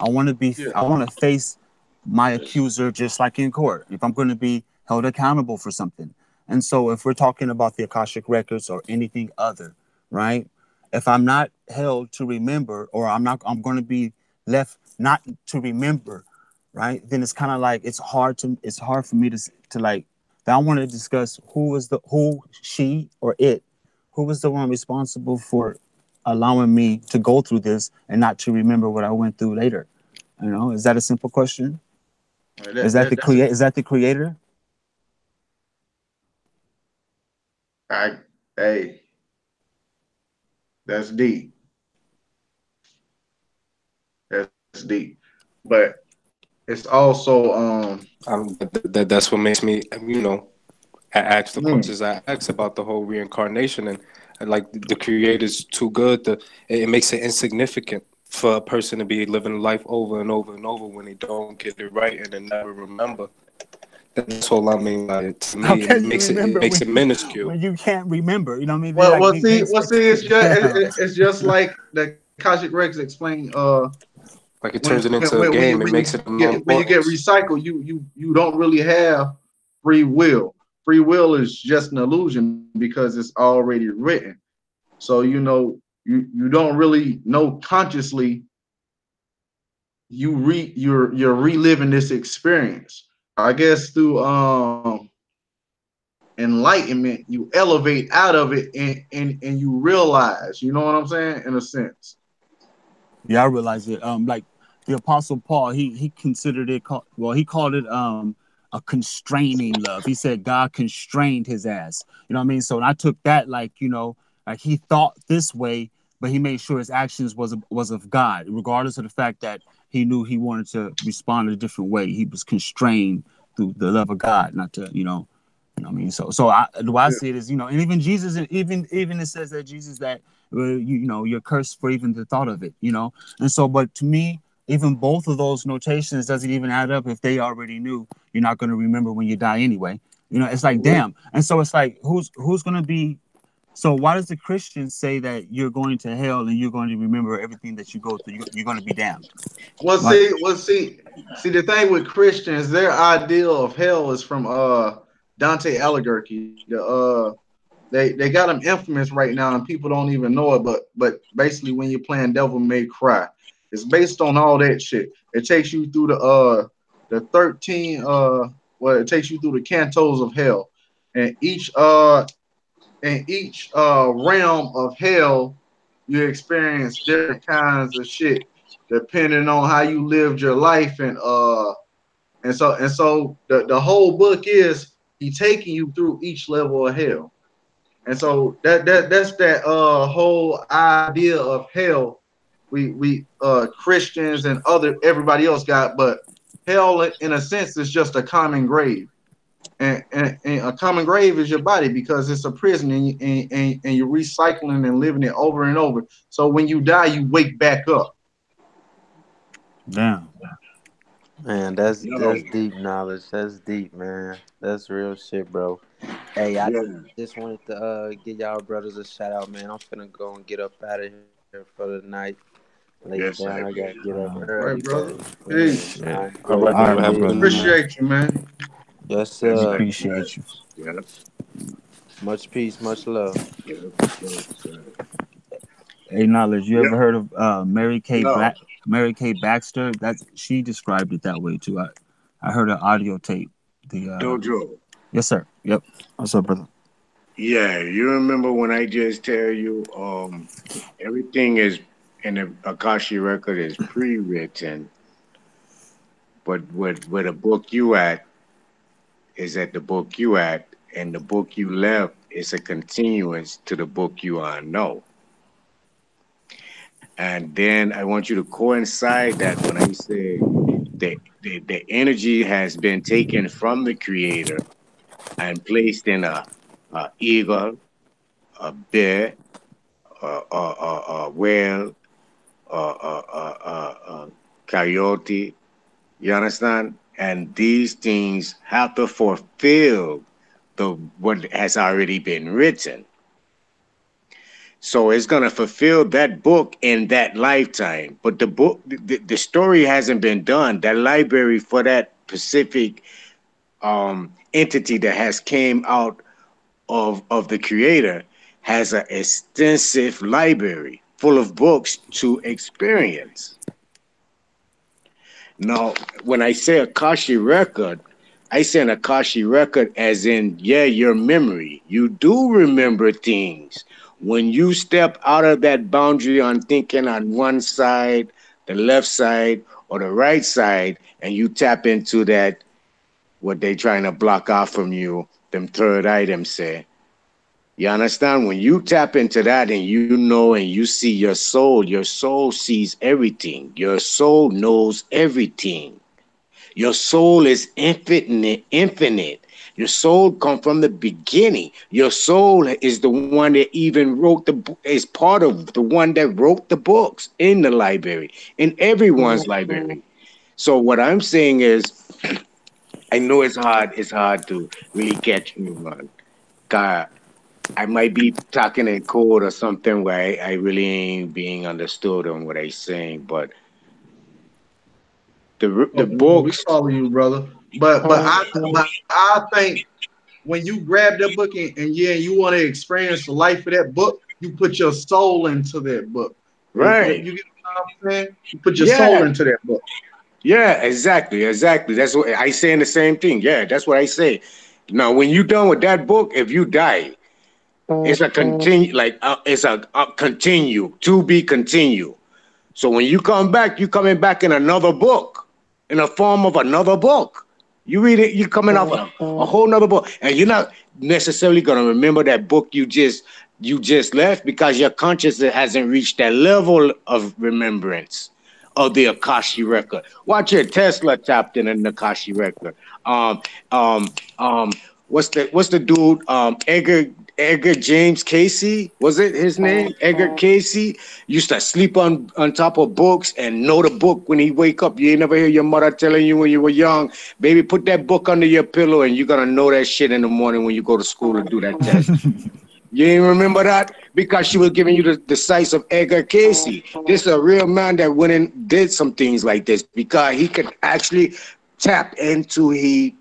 yeah. I want to face my accuser just like in court. If I'm going to be held accountable for something, and so if we're talking about the Akashic records or anything other, right? If I'm not held to remember, or I'm going to be left not to remember, right? Then it's kind of like it's hard for me to like. I want to discuss who she or it who was the one responsible for allowing me to go through this and not to remember what I went through later? Is that a simple question? That's a Is that the creator? I hey, that's deep. That's deep. But it's also That's what makes me, ask the mm, questions I ask about the whole reincarnation and like the creator's too good. It makes it insignificant for a person to be living life over and over and over when they don't get it right and then never remember. That's all I mean by it. To How me, can you it remember makes it minuscule. when you can't remember? You know what I mean? They well, like well, they see, well, expect. see, Yeah. it's just like the Kashik Records explain. Like it turns it into a When game. It makes it of no when you get importance. recycled, you don't really have free will. Free will is just an illusion because it's already written. So you don't really know consciously you're reliving this experience. I guess through enlightenment, you elevate out of it and you realize, you know what I'm saying, in a sense. Yeah, I realize it. Like the Apostle Paul, he considered it. He called it a constraining love. He said God constrained his ass. You know what I mean? So I took that like like he thought this way, but he made sure his actions was of God, regardless of the fact that he knew he wanted to respond in a different way. He was constrained through the love of God, not to you know what I mean? The way I Yeah, see it is, and even Jesus, even it says that Jesus that you're cursed for even the thought of it. And so, but to me, even both of those notations doesn't even add up if they already knew you're not going to remember when you die anyway. It's like correct. damn. And so it's like who's going to be So why does the Christian say that you're going to hell and you're going to remember everything that you go through? You're going to be damned. Well, What? see. The thing with Christians, their ideal of hell is from Dante Alighieri. They got him infamous right now, and people don't even know it. But basically, when you're playing Devil May Cry, it's based on all that shit. It takes you through the 13 well, it takes you through the cantos of hell, and each realm of hell, you experience different kinds of shit depending on how you lived your life, and so the whole book is he taking you through each level of hell. And so that's that whole idea of hell we Christians and other everybody else got, but hell in a sense is just a common grave. And a common grave is your body because it's a prison, and you're recycling and living it over and over. So when you die, you wake back up. Damn. Man, that's Yo, deep knowledge. That's deep, man. That's real shit, bro. Hey, I yeah, just wanted to give y'all brothers a shout out, man. I'm finna go and get up out of here for the night. Lay down. yes, I sir. gotta get up All early, right, but brother. man, Peace. I'm All right, grateful All to right, brother. my Have a be good brother, here, night. man. man. Appreciate you, man. Yes, Yes, We sir. sir. appreciate you. Yeah, Much peace, much love. yeah, yes, sir. Hey, knowledge. You Yeah, ever heard of yo, Mary Kay Baxter? That's she described it that way too. I heard an audio tape. The Dojo. Yes, sir. Yep. What's up, brother? Yeah, you remember when I just tell you, everything is in the Akashi record is pre-written, but where the book you at is at the book you at, and the book you left is a continuance to the book you are know. And then I want you to coincide that when I say the energy has been taken from the creator and placed in a eagle, a bear, a whale, coyote. You understand? And these things have to fulfill the what has already been written. So it's gonna fulfill that book in that lifetime. But the story hasn't been done. That library for that specific entity that has came out of the creator has an extensive library full of books to experience. Now, when I say Akashi record, I say an Akashi record as in, yeah, your memory. You do remember things. When you step out of that boundary on thinking on one side, the left side, or the right side, and you tap into that, what they trying to block off from you, them third items say. You understand? When you tap into that and you know and you see your soul sees everything. Your soul knows everything. Your soul is infinite, infinite. Your soul come from the beginning. Your soul is the one that even wrote is part of the one that wrote the books in the library, in everyone's library. So what I'm saying is, I know it's hard to really catch me, man. God, I might be talking in code or something where I really ain't being understood on what I saying, but the Oh, no, we books, follow you, brother. But I think when you grab that book and yeah, you want to experience the life of that book, you put your soul into that book. right? You get what I'm saying? You put your soul Yeah, into that book. yeah, exactly, exactly. That's what I saying the same thing. Yeah, that's what I say. Now, when you done with that book, if you die, it's a continue, like it's a continue to be continue. So when you come back, you coming back in another book, in the form of another book. You read it, you're coming off a whole nother book, and you're not necessarily gonna remember that book you just left because your consciousness hasn't reached that level of remembrance of the Akashi record. Watch your Tesla tapped in the Akashi record. Um, um, um, what's the dude? Edgar James Casey, was it his name? Edgar Casey used to sleep on top of books and know the book when he wake up. You ain't never hear your mother telling you when you were young, baby, put that book under your pillow and you're gonna know that shit in the morning when you go to school and do that test. You ain't remember that? Because she was giving you the size of Edgar Cayce. This is a real man that went and did some things like this because he could actually tap into the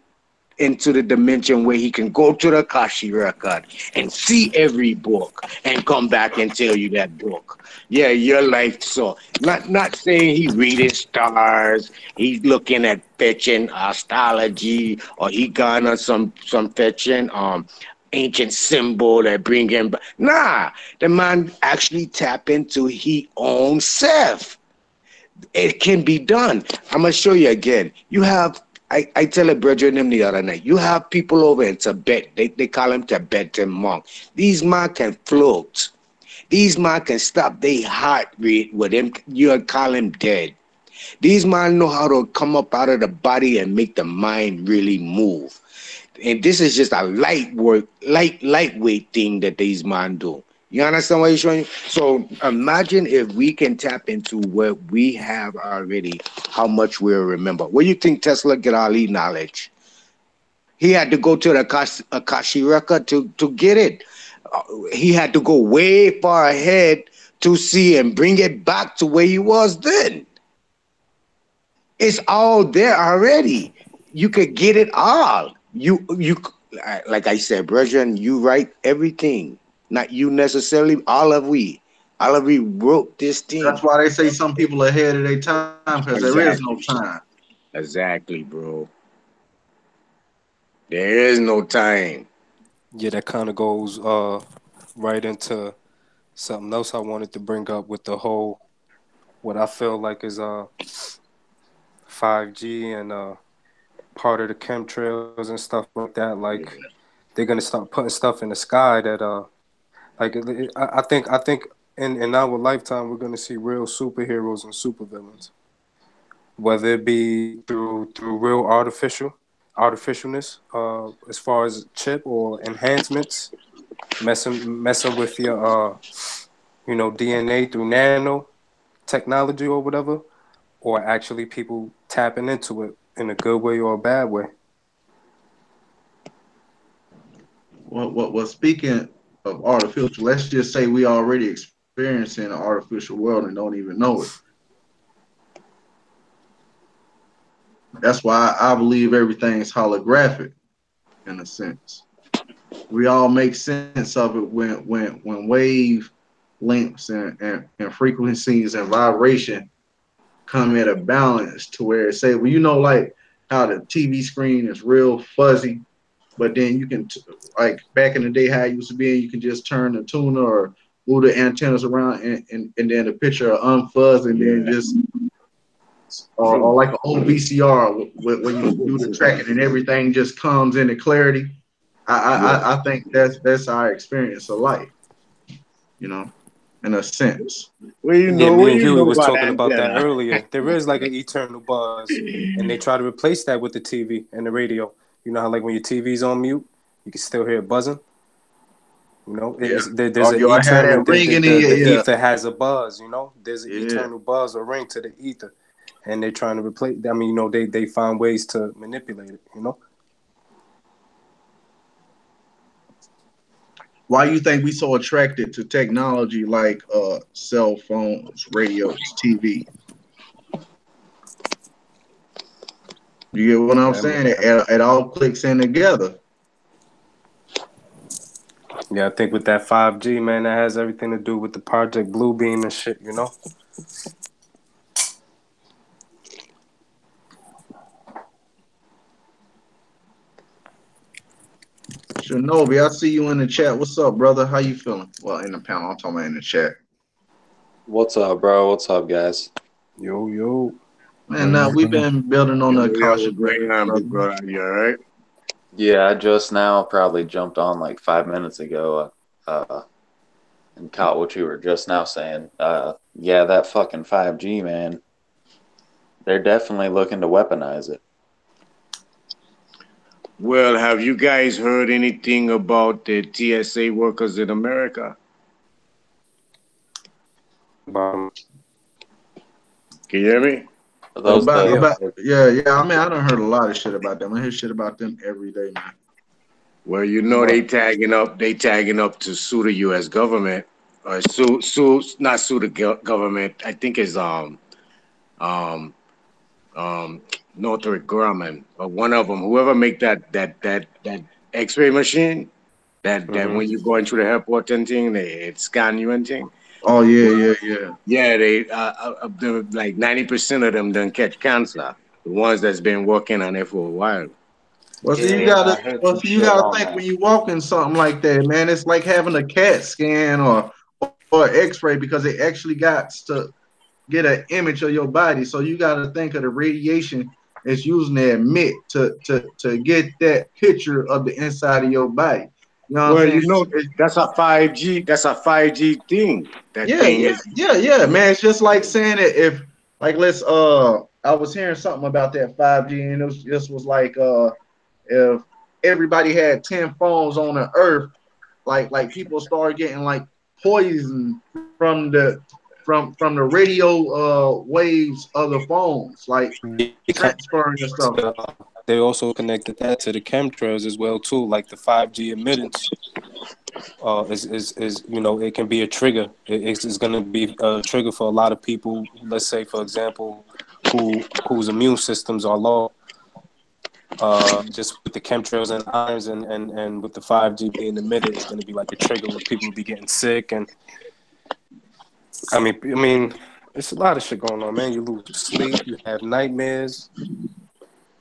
dimension where he can go to the Akashi Record and see every book and come back and tell you that book. Yeah, your life. So not saying he reading stars, he's looking at fetching astrology, or he gone on some fetching ancient symbol that bring him back. Nah, the man actually tap into his own self. It can be done. I'm gonna show you again. You have I tell a brethren him the other night, you have people over in Tibet, they call him Tibetan monk. These man can float. These man can stop their heart rate with him. You'll call him dead. These man know how to come up out of the body and make the mind really move. And this is just a lightweight thing that these man do. You understand what he's showing you? So imagine if we can tap into what we have already, how much we'll remember. Where do you think Tesla get all his knowledge? He had to go to the Akashi Record to get it. He had to go way far ahead to see and bring it back to where he was then. It's all there already. You could get it all. You like I said, brethren, you write everything. Not you necessarily. All of we wrote this thing. That's why they say some people are ahead of their time because there is no time. Exactly, bro. There is no time. Yeah, that kind of goes right into something else I wanted to bring up with the whole what I feel like is 5G and part of the chemtrails and stuff like that. Like they're gonna start putting stuff in the sky that like I think in our lifetime we're gonna see real superheroes and supervillains, whether it be through real artificialness, as far as chip or enhancements, messing with your DNA through nano technology or whatever, or actually people tapping into it in a good way or a bad way. Well, speaking of artificial, let's just say we already experiencing an artificial world and don't even know it. That's why I believe everything's holographic in a sense. We all make sense of it when wave lengths and frequencies and vibration come at a balance to where it say, well, like how the TV screen is real fuzzy, but then you can like back in the day how it used to be, you can just turn the tuner or move the antennas around and then the picture unfuzz and then just or like an old VCR when you do the tracking and everything just comes into clarity. I think that's our experience of life, in a sense. Well, Yeah, me and Huey was about talking about that antenna. earlier. There is like an eternal buzz, and they try to replace that with the TV and the radio. You know how like when your TV's on mute, you can still hear it buzzing. There's an You had eternal. that ringing in your The ear. ether has a buzz. There's an Yeah. eternal buzz or ring to the ether, and they're trying to replace. I mean, they find ways to manipulate it. Why you think we so attracted to technology like cell phones, radios, TV? You get what I'm saying? It all clicks in together. Yeah, I think with that 5G, man, that has everything to do with the Project Bluebeam and shit. Shinobi, I see you in the chat. What's up, brother? How you feeling? Well, in the panel, I'm talking about in the chat. What's up, bro? What's up, guys? Yo. Man, now we've been building on the Akashi Big brother. brother, you all right? Yeah, I just now probably jumped on like 5 minutes ago and caught what you were just now saying. Yeah, that fucking 5G, man. They're definitely looking to weaponize it. Well, have you guys heard anything about the TSA workers in America? Um, Can you hear me? Are those Yeah. I mean, I done heard a lot of shit about them. I hear shit about them every day, man. Well, Right. they tagging up to sue the U.S. government or not sue the government. I think it's um um Northrop Grumman, but one of them, whoever make that X-ray machine, that Mm-hmm. when you go into the airport and thing, it scan you and thing. Oh yeah, Well, yeah, yeah. yeah, they like 90% of them don't catch cancer. The ones that's been working on it for a while. Well, see, Yeah, I heard some you shit gotta on think when that. you walking something like that, man. It's like having a CAT scan or X-ray because they actually got to get an image of your body. So you got to think of the radiation it's using to emit to get that picture of the inside of your body. You know what I'm Well, saying? that's a 5G. That's a 5G thing. That Yeah, thing yeah, is. yeah, yeah, man. It's just like saying that if, like, let's I was hearing something about that 5G, and this was like if everybody had 10 phones on the earth, like people started getting like poison from the radio waves of the phones, like transferring and stuff. They also connected that to the chemtrails as well too, like the 5G emittance. Is it can be a trigger. It's going to be a trigger for a lot of people. Let's say, for example, whose immune systems are low. Just with the chemtrails and irons and with the 5G being emitted, it's going to be like a trigger where people will be getting sick. And I mean, it's a lot of shit going on, man. You lose sleep, you have nightmares,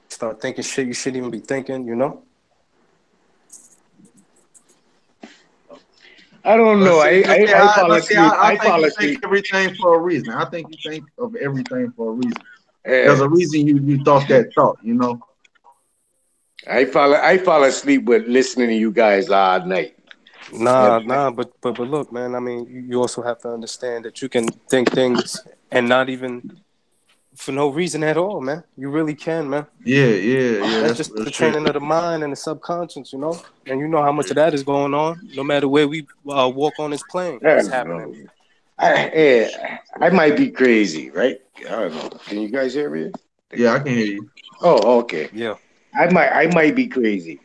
start thinking shit you shouldn't even be thinking. I don't know. But see, I I think fall you think asleep. everything for a reason. I think you think of everything for a reason. There's Yeah. a reason you thought that thought, you know. I fall asleep with listening to you guys all night. Yeah. But look, man. I mean, you also have to understand that you can think things and not even for no reason at all, man. You really can, man. Yeah, yeah, yeah. That's That's just real the shit. training of the mind and the subconscious, and you know how much of that is going on. No matter where we walk on this plane, I it's don't happening. know. I might be crazy, right? I don't know. Can you guys hear me? Yeah, I can hear you. Oh, okay. Yeah. I might be crazy,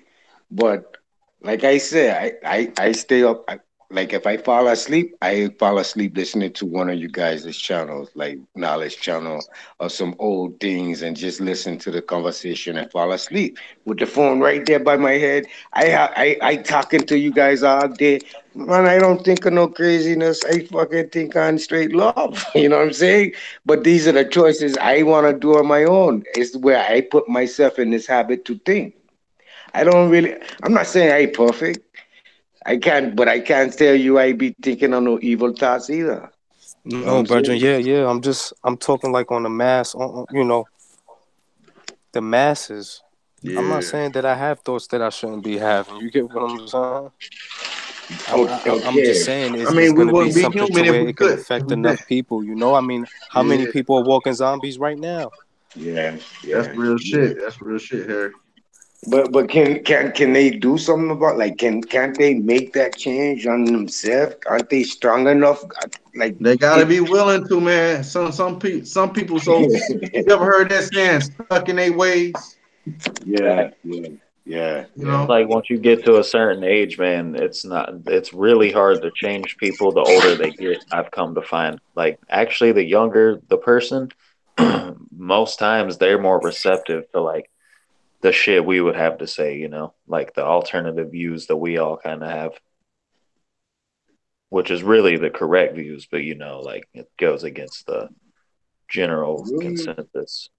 but like I said, I stay up. Like if I fall asleep, I fall asleep listening to one of you guys' channels, like Knowledge Channel or some old things, and just listen to the conversation and fall asleep with the phone right there by my head. I talking to you guys all day, man. I don't think of no craziness. I fucking think on straight love. You know what I'm saying? But these are the choices I want to do on my own. It's where I put myself in this habit to think. I don't really. I'm not saying I ain't perfect. I can't, but I can't tell you I be thinking on no evil thoughts either. You know what No, I'm Virgin. saying? Yeah. I'm talking like on the mass, the masses. I'm not Yeah. saying that I have thoughts that I shouldn't be having. You get what I'm saying? I'm just Okay. saying I it's mean, we going to be wouldn't be something to human if where we it can couldn't. If affect we did. enough people. I mean, how many Yeah, people are walking zombies right now? Yeah, that's yeah, real yeah. shit. That's real shit, Harry. But can they do something about, like, can't they make that change on themselves? Aren't they strong enough? Like They gotta it. be willing to, man. Some people. So you ever heard that saying, "Stuck in their ways"? Yeah, yeah, yeah, You yeah. know. Like once you get to a certain age, man, it's really hard to change people the older they get. I've come to find, like, actually the younger the person, most times they're more receptive to like the shit we would have to say, like the alternative views that we all kind of have, which is really the correct views, but like it goes against the general Mm, consensus.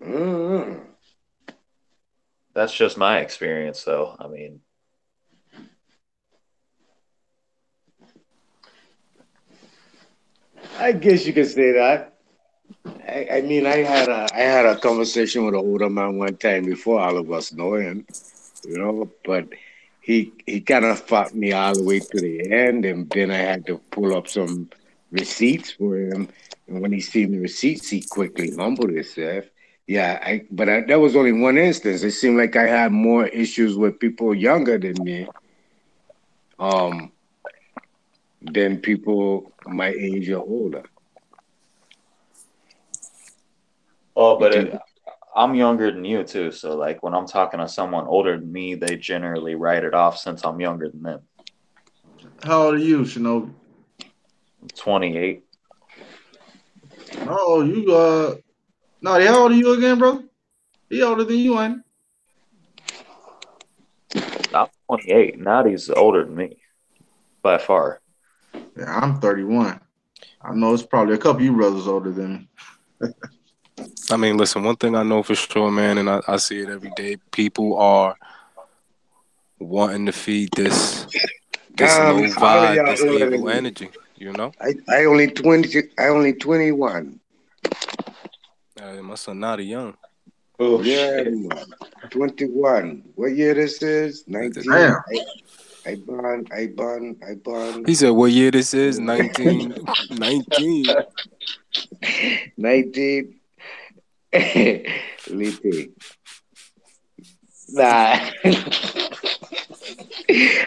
mm. That's just my experience, though. I mean, I guess you could say that. I mean, I had a conversation with an older man one time before all of us know him, but he kind of fought me all the way to the end, and then I had to pull up some receipts for him. And when he seen the receipts, he quickly humbled himself. Yeah, that was only one instance. It seemed like I had more issues with people younger than me, um, than people my age or older. oh, You but think? I'm younger than you too, so like when I'm talking to someone older than me, they generally write it off since I'm younger than them. How old are you, Shinobi? I'm 28. Oh, you no, how old are you again, bro? He older than you, ain't I'm 28. Nadi's older than me by far. he? Yeah, I'm 31. I know it's probably a couple of you brothers older than me. I mean, listen, one thing I know for sure, man, and I see it every day. People are wanting to feed this low All of vibe, y'all this older evil than me. energy. You know, I only 20. I only 21. my son not young. Oh Yeah, shit. man. 21. What year this is? 19. Damn. I born. He said, "What year this is? 1919." 19. Let me think. Nah. I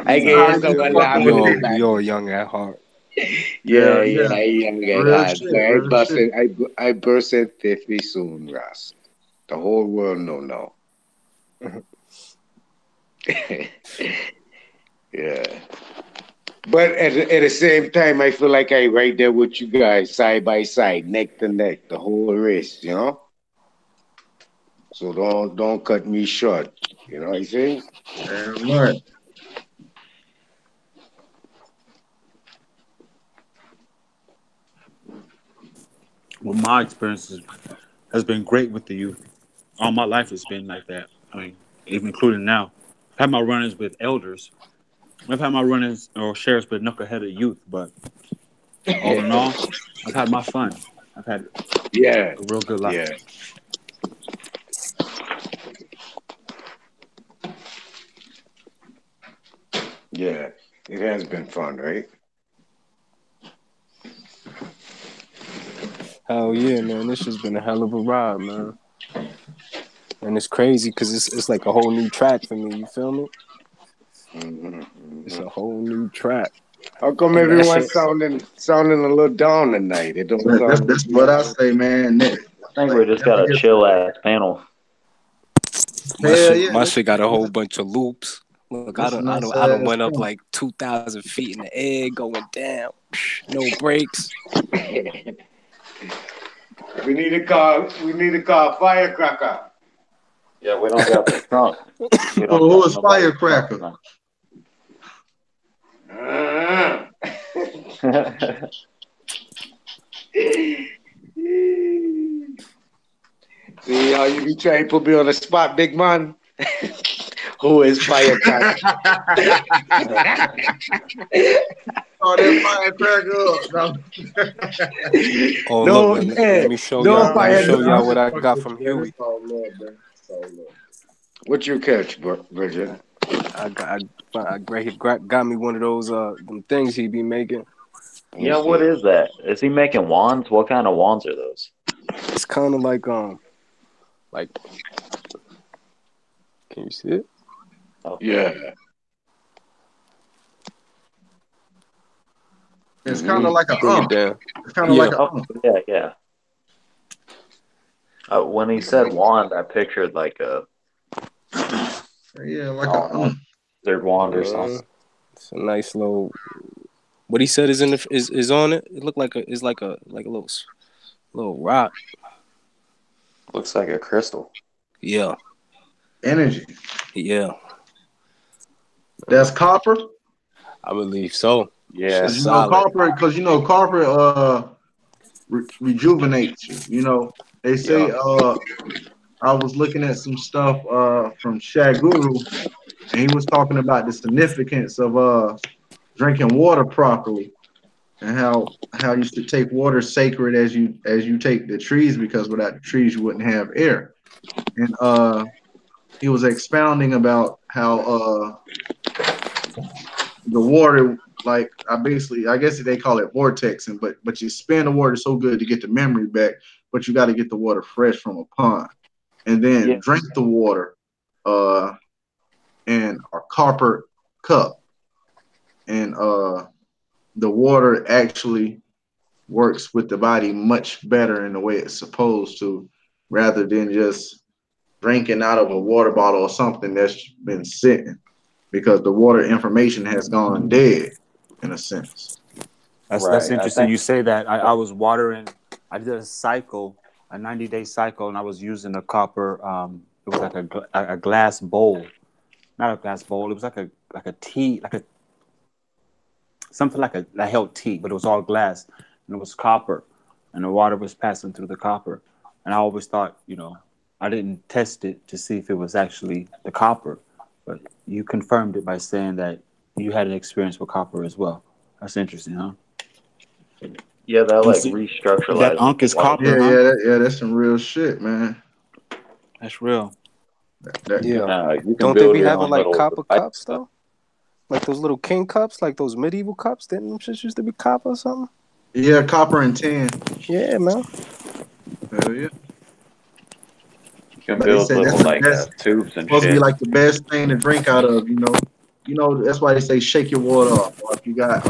Nah, can hear Nah, you someone fucking laughing with in the me. we back. all young at heart. Yeah, Yeah, yeah. I young at Real heart. shit, But real shit. I burst at 50 soon, Ross. The whole world know. Yeah. But at the same time, I feel like I right there with you guys, side by side, neck to neck, the whole race, you know? So don't cut me short. You know what I say? Damn right. Well, my experiences has been great with the youth. All my life has been like that. I mean, even including now. I've had my run-ins with elders. I've had my run-ins or shares with knuckleheaded youth, but all in all, I've had my fun. I've had Yeah, a real good life. yeah, yeah. It has been fun, right? Hell yeah, man! This has been a hell of a ride, man. And it's crazy because it's like a whole new track for me. You feel me? Hmm, It's hmm. a whole new track, How come and that everyone shit. sounding a little down tonight? It don't But sound like that's you what I all. say, man. I think Like we just never got a get chill ass panel. hell yeah. My shit got a whole bunch of loops. Look, This a nice I done ass went up phone. like 2,000 feet in the air, going down, no brakes. We need to call firecracker. Yeah, we don't got the trunk. We don't Who got is nobody's trunk. Firecracker? Ah. See how you be trying to put me on the spot, big man? Who is firecracker? Oh, that firecracker up. Oh, look, No, let hey, me show no y'all. Let me fire. show I'm y'all just what I got fucking, from man. Huey. It's all love, man. It's all love. What you catch, Bridget? Got me one of those them things he be making. Let me Yeah, what see. is that? Is he making wands? What kind of wands are those? It's kind of like can you see it? Okay. Yeah. It's kind of Hmm. like a Bring it down. It's kind of like Yeah. a Oh, yeah. When he said wand, I pictured like a, Yeah, I like a don't know, wizard wand or something. It's a nice little. What he said is in the is on it. It looked like a little rock. Looks like a crystal. Yeah, energy. yeah. That's copper. I believe so. Yeah. Shit's Cause you know solid. copper. Cause you know copper. Rejuvenates you. You know they say. Yeah. I was looking at some stuff from Shaguru, and he was talking about the significance of drinking water properly, and how you should take water sacred as you take the trees, because without the trees you wouldn't have air. And he was expounding about how the water, like I guess they call it vortexing, but you spin the water so good to get the memory back, but you got to get the water fresh from a pond, and then Yeah. drink the water uh in a copper cup, and the water actually works with the body much better in the way it's supposed to, rather than just drinking out of a water bottle or something that's been sitting because the water information has gone dead in a sense. That's Right. I interesting. think You say that. I was watering. I did a cycle, a 90-day cycle, and I was using a copper. It was like a glass bowl, not a glass bowl. It was like a tea, like a something like a that held tea, but it was all glass and it was copper, and the water was passing through the copper. And I always thought, I didn't test it to see if it was actually the copper, but you confirmed it by saying that you had an experience with copper as well. That's interesting, huh? yeah, that And like see, that restructuralizes unk the is water. copper, Yeah, huh? that's some real shit, man. That's real. That Yeah. You can Don't they build be your having own like little copper device. cups though? Like those little king cups, like those medieval cups. Didn't them shits used to be copper or something? yeah, copper and tin. Yeah, man. Hell yeah. You can But they build said that's little the like best. tubes and Supposed to be shit. like the best thing to drink out of. That's why they say shake your water off. Or if you got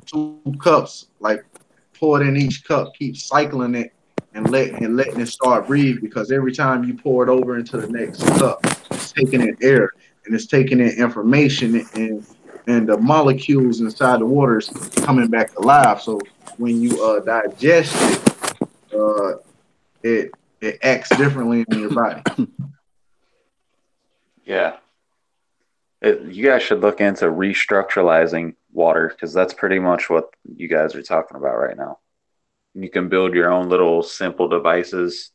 2 cups, like pour it in each cup, keep cycling it and letting it start breathe because every time you pour it over into the next cup, it's taking in air and it's taking in information and the molecules inside the water is coming back alive. So when you digest it, uh, it acts differently in your body. Yeah. You guys should look into restructuralizing water because that's pretty much what you guys are talking about right now. You can build your own little simple devices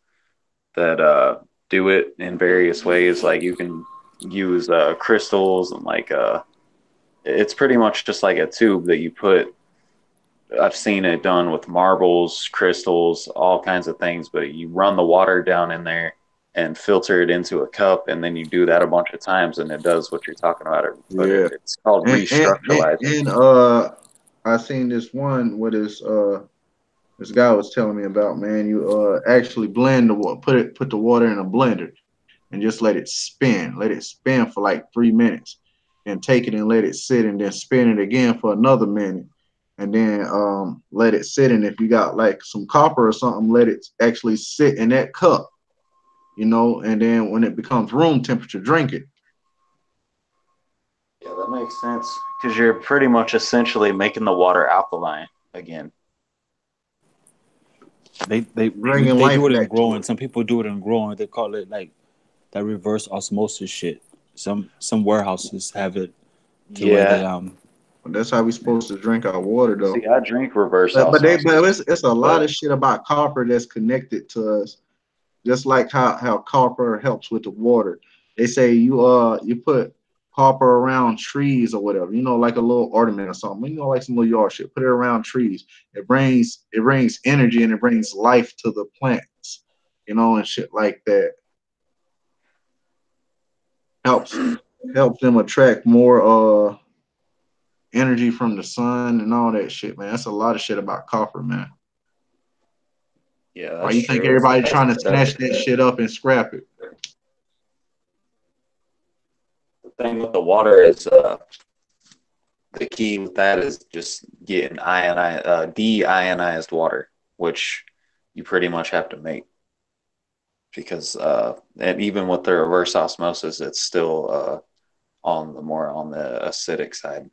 that do it in various ways. Like you can use crystals and it's pretty much just like a tube that you put. I've seen it done with marbles, crystals, all kinds of things, but you run the water down in there and filter it into a cup, and then you do that a bunch of times, and it does what you're talking about. But Yeah, it's called restructuralizing. and I seen this one with this guy was telling me about, man. You actually blend the water, put the water in a blender and just let it spin. Let it spin for like 3 minutes. And take it and let it sit and then spin it again for another minute. And then let it sit. And if you got like some copper or something, let it actually sit in that cup, and then when it becomes room temperature, drink it. Yeah, that makes sense because you're pretty much essentially making the water alkaline again. They they Bringing they life do it in back to growing. it. Some people do it in growing. They call it like that reverse osmosis shit. Some warehouses have it to where they Yeah. But that's how we supposed to drink our water See, though. I drink reverse But osmosis, it's a lot but of shit about copper that's connected to us. Just like how copper helps with the water. They say you put copper around trees or whatever, like a little ornament or something, like some little yard shit. Put it around trees. It brings energy and it brings life to the plants, and shit like that. Helps helps them attract more energy from the sun and all that shit, man. That's a lot of shit about copper, man. yeah, Why that's you think true. everybody trying to snatch that shit up and scrap it? The thing with the water is the key with that is just getting deionized water, which you pretty much have to make because and even with the reverse osmosis, it's still on the acidic side.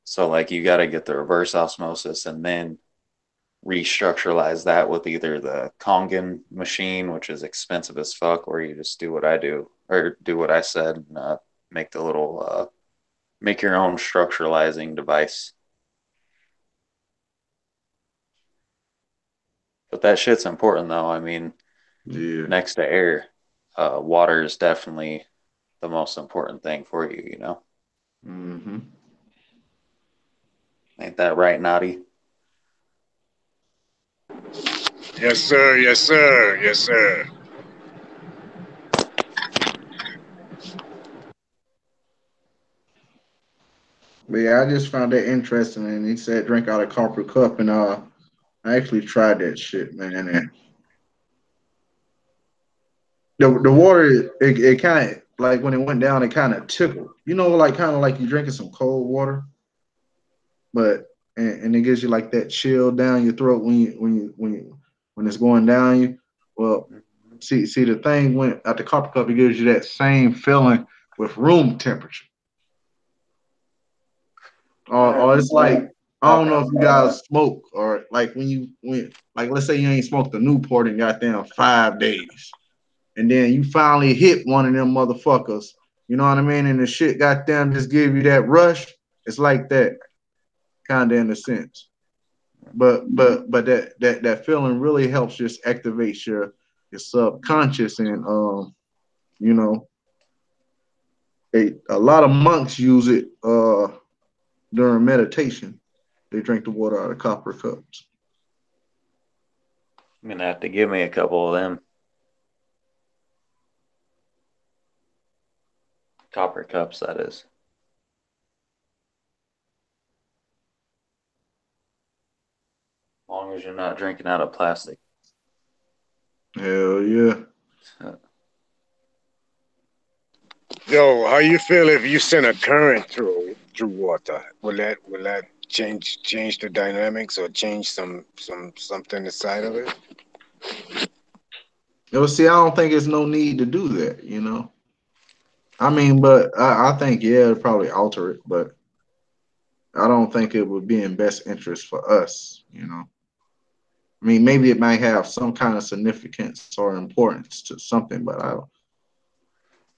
So like you got to get the reverse osmosis and then restructuralize that with either the Kangen machine, which is expensive as fuck, or you just do what I do or do what I said and make the little make your own structuralizing device. But that shit's important though. I mean, Yeah. next to air, water is definitely the most important thing for you, you know? Mm-hmm. Ain't that right, Naughty? Yes, sir. Yes, sir. Yes, sir. But yeah, I just found that interesting, and he said drink out of copper cup, and I actually tried that shit, man. And the water, it kind of like when it went down, it kind of tickled, like kind of like you drinking some cold water, but and it gives you like that chill down your throat when it's going down you. Well, see the thing when at the copper cup, it gives you that same feeling with room temperature. Or it's like I don't know if you guys smoke or like when like let's say you ain't smoked a Newport in goddamn 5 days, and then you finally hit one of them motherfuckers. You know what I mean? And the shit goddamn just give you that rush. It's like that, kind of in a sense. But that feeling really helps just activate your subconscious and you know a lot of monks use it during meditation. They drink the water out of copper cups. I'm gonna have to give me a couple of them copper cups. That is, as long as you're not drinking out of plastic. Hell yeah. Yo, how you feel if you send a current through water? Will that change the dynamics or change something inside of it? See, I don't think there's no need to do that. I mean, but I think yeah, it'd probably alter it, but I don't think it would be in best interest for us. I mean, maybe it might have some kind of significance or importance to something, but I don't.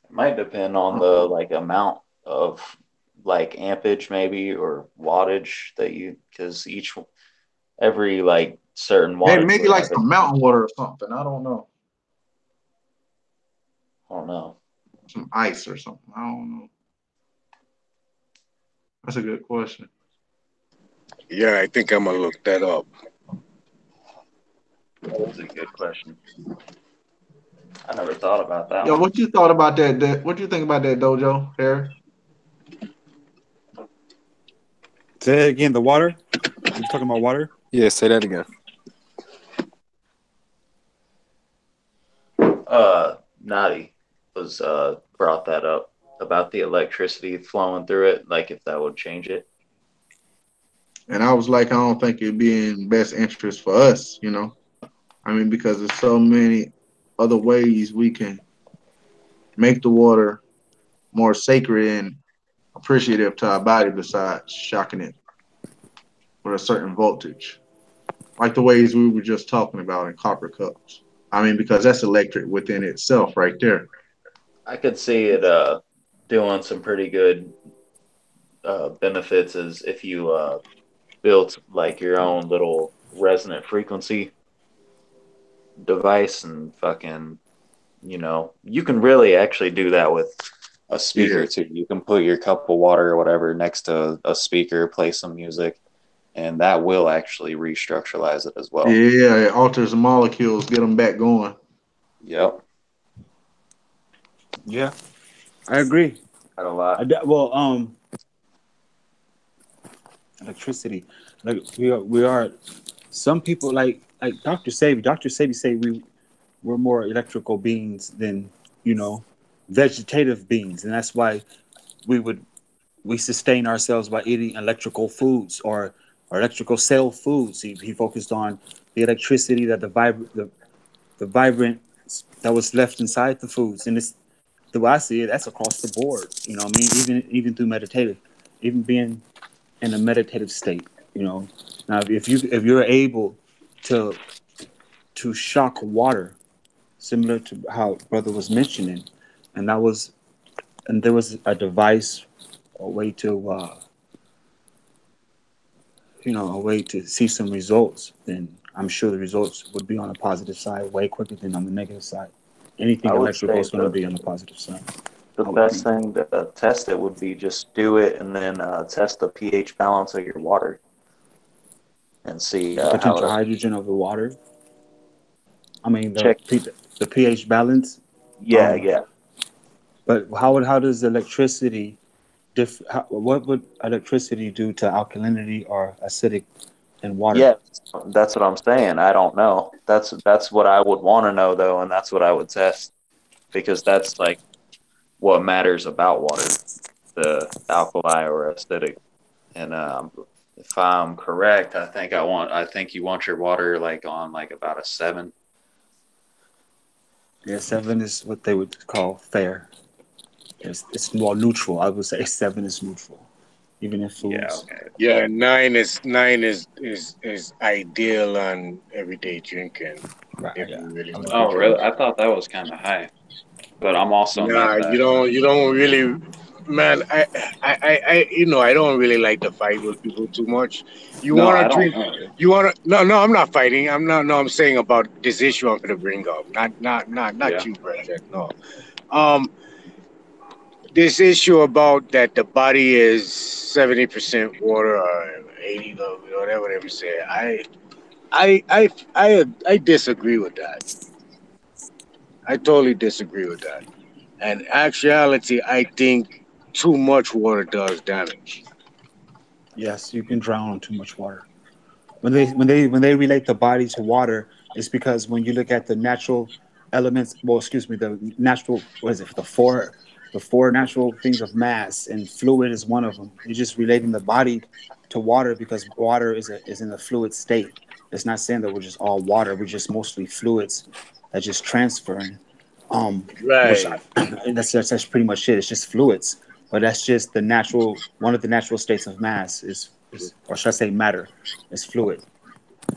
It might depend on the like amount of like ampage maybe or wattage that you because every like certain wattage Maybe would like have it. some mountain water or something. I don't know. I don't know. Some ice or something. I don't know. That's a good question. Yeah, I think I'm gonna look that up. That's a good question. I never thought about that Yo, one. what you thought about that? What you think about that, Dojo? Harry? Say it again. The water. You're talking about water. Yeah, say that again. Nadi was brought that up about the electricity flowing through it, like if that would change it. And I was like, I don't think it'd be in best interest for us. I mean, because there's so many other ways we can make the water more sacred and appreciative to our body besides shocking it with a certain voltage. Like the ways we were just talking about in copper cups. I mean, because that's electric within itself right there. I could see it doing some pretty good benefits as if you built like your own little resonant frequency device and fucking you can really actually do that with a Yeah. speaker too. You can put your cup of water or whatever next to a speaker, play some music, and that will actually restructuralize it as well. Yeah, it alters the molecules, get them back going. Yep. Yeah, I agree. Got a lot. Well, electricity. Like we are. Some people like Dr. Sabi. Dr. Sabi say we're more electrical beings than you know vegetative beings, and that's why we would we sustain ourselves by eating electrical foods or electrical cell foods. He focused on the electricity that the vibrant that was left inside the foods, and it's the way I see it. That's across the board. What I mean, even through meditative, even being in a meditative state. Now if you're able to shock water, similar to how brother was mentioning, and there was a device, a way to a way to see some results, then I'm sure the results would be on a positive side way quicker than on the negative side. Anything I would electrical say is going to be on the positive side, the I would best think. thing to test it would be just do it and then test the pH balance of your water and see The how potential it hydrogen of the water. I mean check. the pH balance. Yeah, Um, yeah, but how does electricity what would electricity do to alkalinity or acidic in water? yeah. That's what I'm saying. I don't know. That's what I would want to know though, and that's what I would test because that's like what matters about water, the alkali or acidic. And If I'm correct, I think you want your water like on like about a 7. Yeah, 7 is what they would call fair. It's more neutral. I would say 7 is neutral, even in Yeah, foods. okay. Yeah, nine is ideal on everyday drinking Right. if Yeah. you really I would want to agree Oh, with drink. that. really? I thought that was kind of high, but I'm also not Nah, that. you don't really, man. I don't really like to fight with people too much. You No, want to I don't drink? know. You want to? No, no, I'm not fighting. I'm not. No, I'm saying about this issue I'm gonna bring up. Not Yeah. you, Brendan. No. Um, this issue about that the body is 70% water or 80 or whatever they say. I disagree with that. I totally disagree with that. And actuality, I think too much water does damage. Yes, you can drown on too much water. When they relate the body to water, it's because when you look at the natural elements, well, excuse me, the natural, what is it, the four natural things of mass, and fluid is one of them. You're just relating the body to water because water is in a fluid state. It's not saying that we're just all water. We're just mostly fluids that just transferring. Which Right, that's pretty much it. It's just fluids, but that's just the natural one of the natural states of mass is or should I say matter? Is fluid.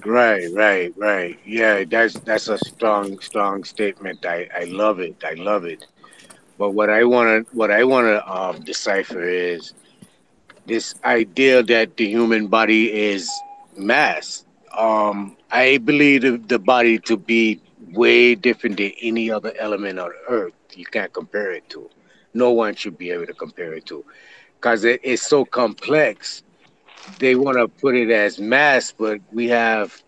right. Yeah, that's a strong statement. I love it. I love it. But what I wanna decipher is this idea that the human body is mass. I believe the body to be way different than any other element on Earth. You can't compare it to. No one should be able to compare it to because it's so complex. They want to put it as mass, but we have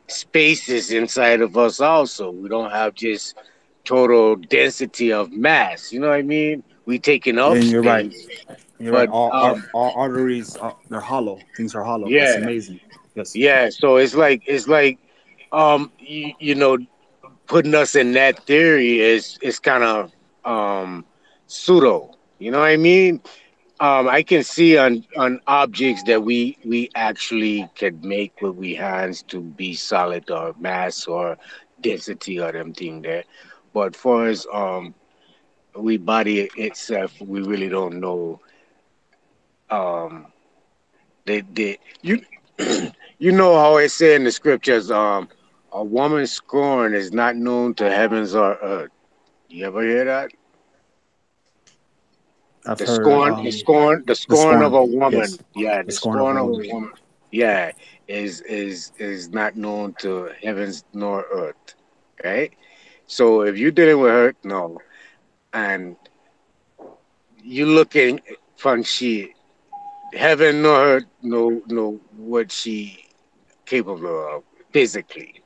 spaces inside of us also. We don't have just total density of mass. You know what I mean? We taking up And you're right. space, You're right. but All arteries they're hollow. Things are hollow. That's yeah, amazing. Yes. yeah. So it's like putting us in that theory is kind of pseudo. You know what I mean? I can see on objects that we actually could make with we hands to be solid or mass or density or them thing there. But for as we body itself, we really don't know. Um, they you you know how it say in the scriptures, a woman's scorn is not known to heavens or earth. You ever hear that? I've The heard scorn, the scorn, the the scorn of scorn. a Yes. woman. Yeah, The the scorn of a scorn of a woman. woman. Yeah, is not known to heavens nor earth. Right. So if you're dealing with her, no, and you looking from she heaven nor earth, no, what she capable of physically.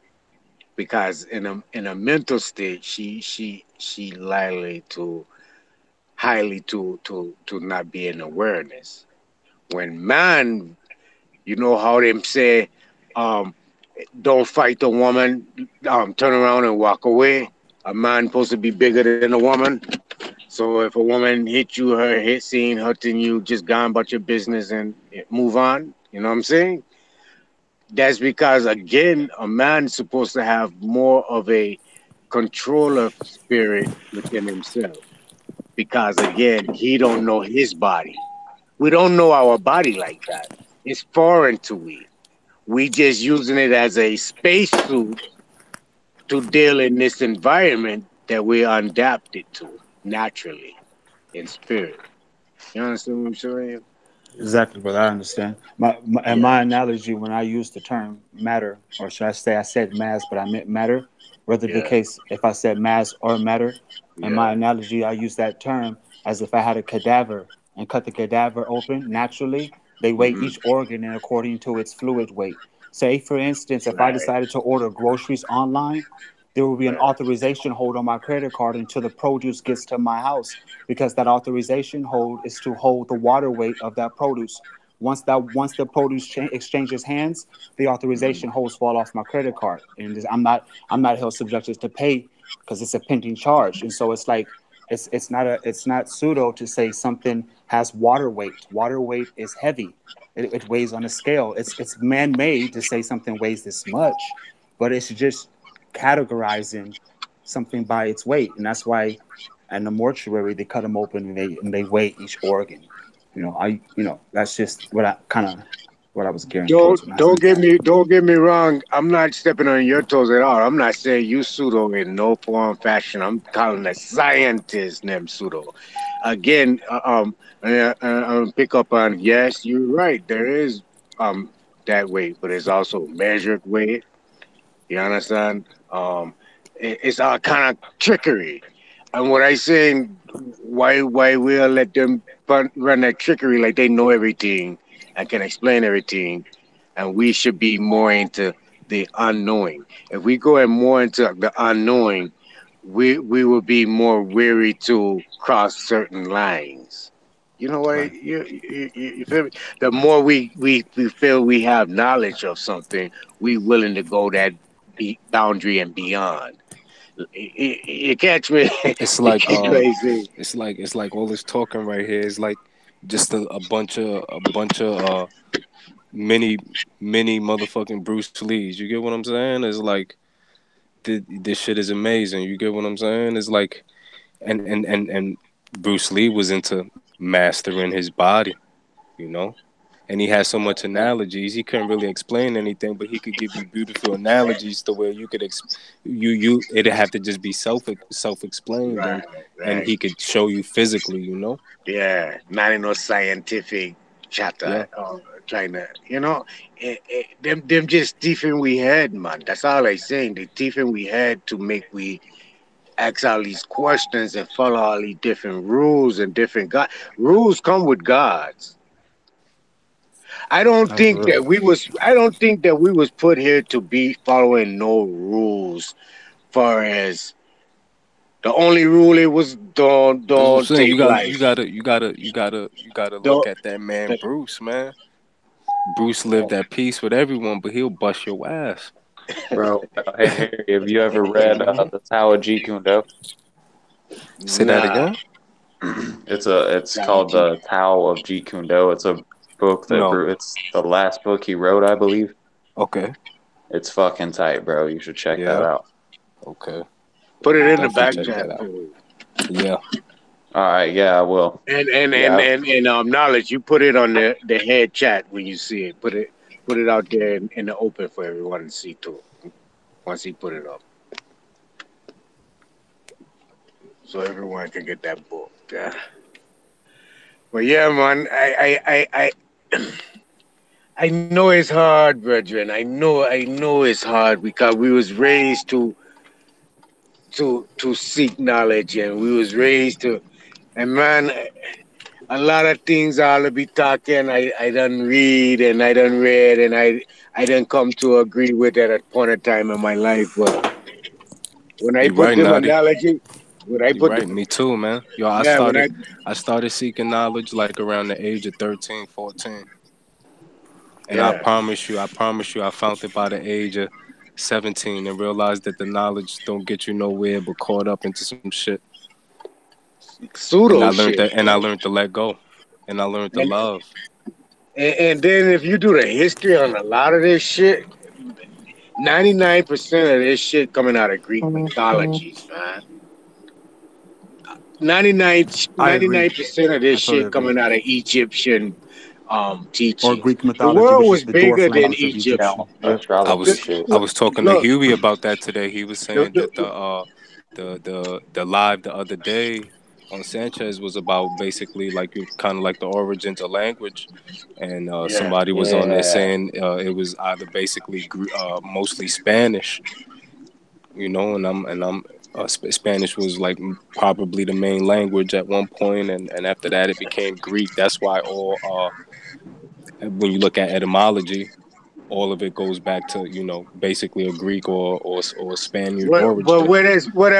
Because in a mental state, she likely to highly to not be in awareness. When man, you know how them say, um, don't fight the woman, turn around and walk away. A man supposed to be bigger than a woman. So if a woman hit you, her hit scene hurting you, just go on about your business and move on. You know what I'm saying? That's because again, a man's supposed to have more of a controller spirit within himself. Because again, he don't know his body. We don't know our body like that. It's foreign to we. We just using it as a spacesuit to deal in this environment that we're adapted to naturally in spirit. You understand what I'm saying? Exactly, brother. I understand. And Yeah, my analogy when I use the term matter, or should I say I said mass, but I meant matter. Whether the yeah, case, if I said mass or matter, in my yeah. analogy, I use that term as if I had a cadaver and cut the cadaver open naturally. They weigh Hmm. each organ in according to its fluid weight. Say, for instance, if I Right, decided to order groceries online, there will be an right. authorization hold on my credit card until the produce gets to my house because that authorization hold is to hold the water weight of that produce. Once the produce exchanges hands, the Hmm. authorization holds fall off my credit card, and I'm not held subjected to pay because it's a pending charge. And so it's like It's not pseudo to say something has water weight. Water weight is heavy. It weighs on a scale. It's man made to say something weighs this much, but it's just categorizing something by its weight, and that's why in the mortuary they cut them open and they weigh each organ. That's just what I was gearing towards when I Don't said get that. me wrong. I'm not stepping on your toes at all. I'm not saying you pseudo in no form fashion. I'm calling a scientist named pseudo. Again, pick up on, yes, you're right. There is that weight, but it's also measured weight. You understand? It's all kind of trickery. And what I saying, why we'll let them run that trickery like they know everything and can explain everything, and we should be more into the unknowing. If we go in more into the unknowing, we will be more weary to cross certain lines. You know what? Right. You feel me? The more we feel we have knowledge of something, we willing to go that boundary and beyond. You catch me? It's You like get crazy. it's like all this talking right here is like just a bunch of many many motherfucking Bruce Lees. You get what I'm saying? It's like this shit is amazing. You get what I'm saying? It's like and Bruce Lee was into mastering his body, you know? And he had so much analogies. He couldn't really explain anything, but he could give you beautiful analogies to where you could it'd have to just be self explained, Right, and right. he could show you physically, you know? Yeah, not in no scientific chatter. Yeah. Trying to, them just teething we had, man. That's all I saying. The teething we had to make we ask all these questions and follow all these different rules and different God rules come with gods. That's real. I don't think that we was put here to be following no rules. Far as the only rule it was That's what I'm don't saying. take You got you life. gotta you gotta you gotta you gotta look Don't. at that man Bruce, man. Bruce lived at peace with everyone, but he'll bust your ass. Bro. Hey Harry, have you ever read Hmm. the Tao of Jeet Kune Do? Say that Nah. again? It's called Strategy. the Tao of Jeet Kune Do. It's a book that No. It's the last book he wrote, I believe. Okay. It's fucking tight, bro. You should check that Yeah. out. Okay. Put it in the Definitely back check chat that out. too. Yeah. All right, yeah, I will. Yeah, And knowledge, you put it on the head chat when you see it. Put it out there in the open for everyone to see too. Once he put it up, so everyone can get that book. Yeah. But yeah, man, I know it's hard, brethren. I know it's hard because we was raised to seek knowledge, and we was raised to. And man, a lot of things I'll be talking. I done read and I done read and I done come to agree with at a point of time in my life. But when I You put right, them Nadi. analogy, when I You put right. Me too, man. Yo, I yeah, when started I started seeking knowledge like around the age of 13, 14. And yeah, I promise you, I found it by the age of 17 and realized that the knowledge don't get you nowhere but caught up into some shit. pseudo shit. And I learned to let go. And I learned to And, love. and then if you do the history on a lot of this shit, 99% of this shit coming out of Greek mythologies, man. 99, I agree. 99% of I this totally shit agree. coming out of Egyptian Or teachings. Greek The mythology, world which was is the dwarf bigger than language of Egypt. yeah, Egyptian. Yep. astrology The- shit. I was talking to Look, Huey about that today. He was the, saying that the, the live the other day on Sanchez was about basically like you kind of like the origins of language, and yeah, somebody was on there Yeah. saying it was either basically mostly Spanish, you know, and Spanish was like probably the main language at one point, and after that it became Greek. That's why all when you look at etymology, all of it goes back to basically a Greek or Spaniard but origin.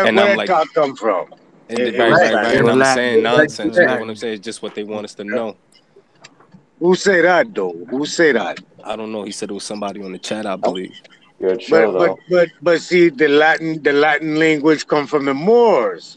And where I'm that like, talk come from? and It right, was right, right. It And Spanish. was I'm Latin. saying It nonsense. was You get what I'm Latin. saying? It's just what they want us to know. Who say that though? Who say that? I don't know. He said it was somebody on the chat, I That was believe. a good show though. But see, the Latin language come from the Moors.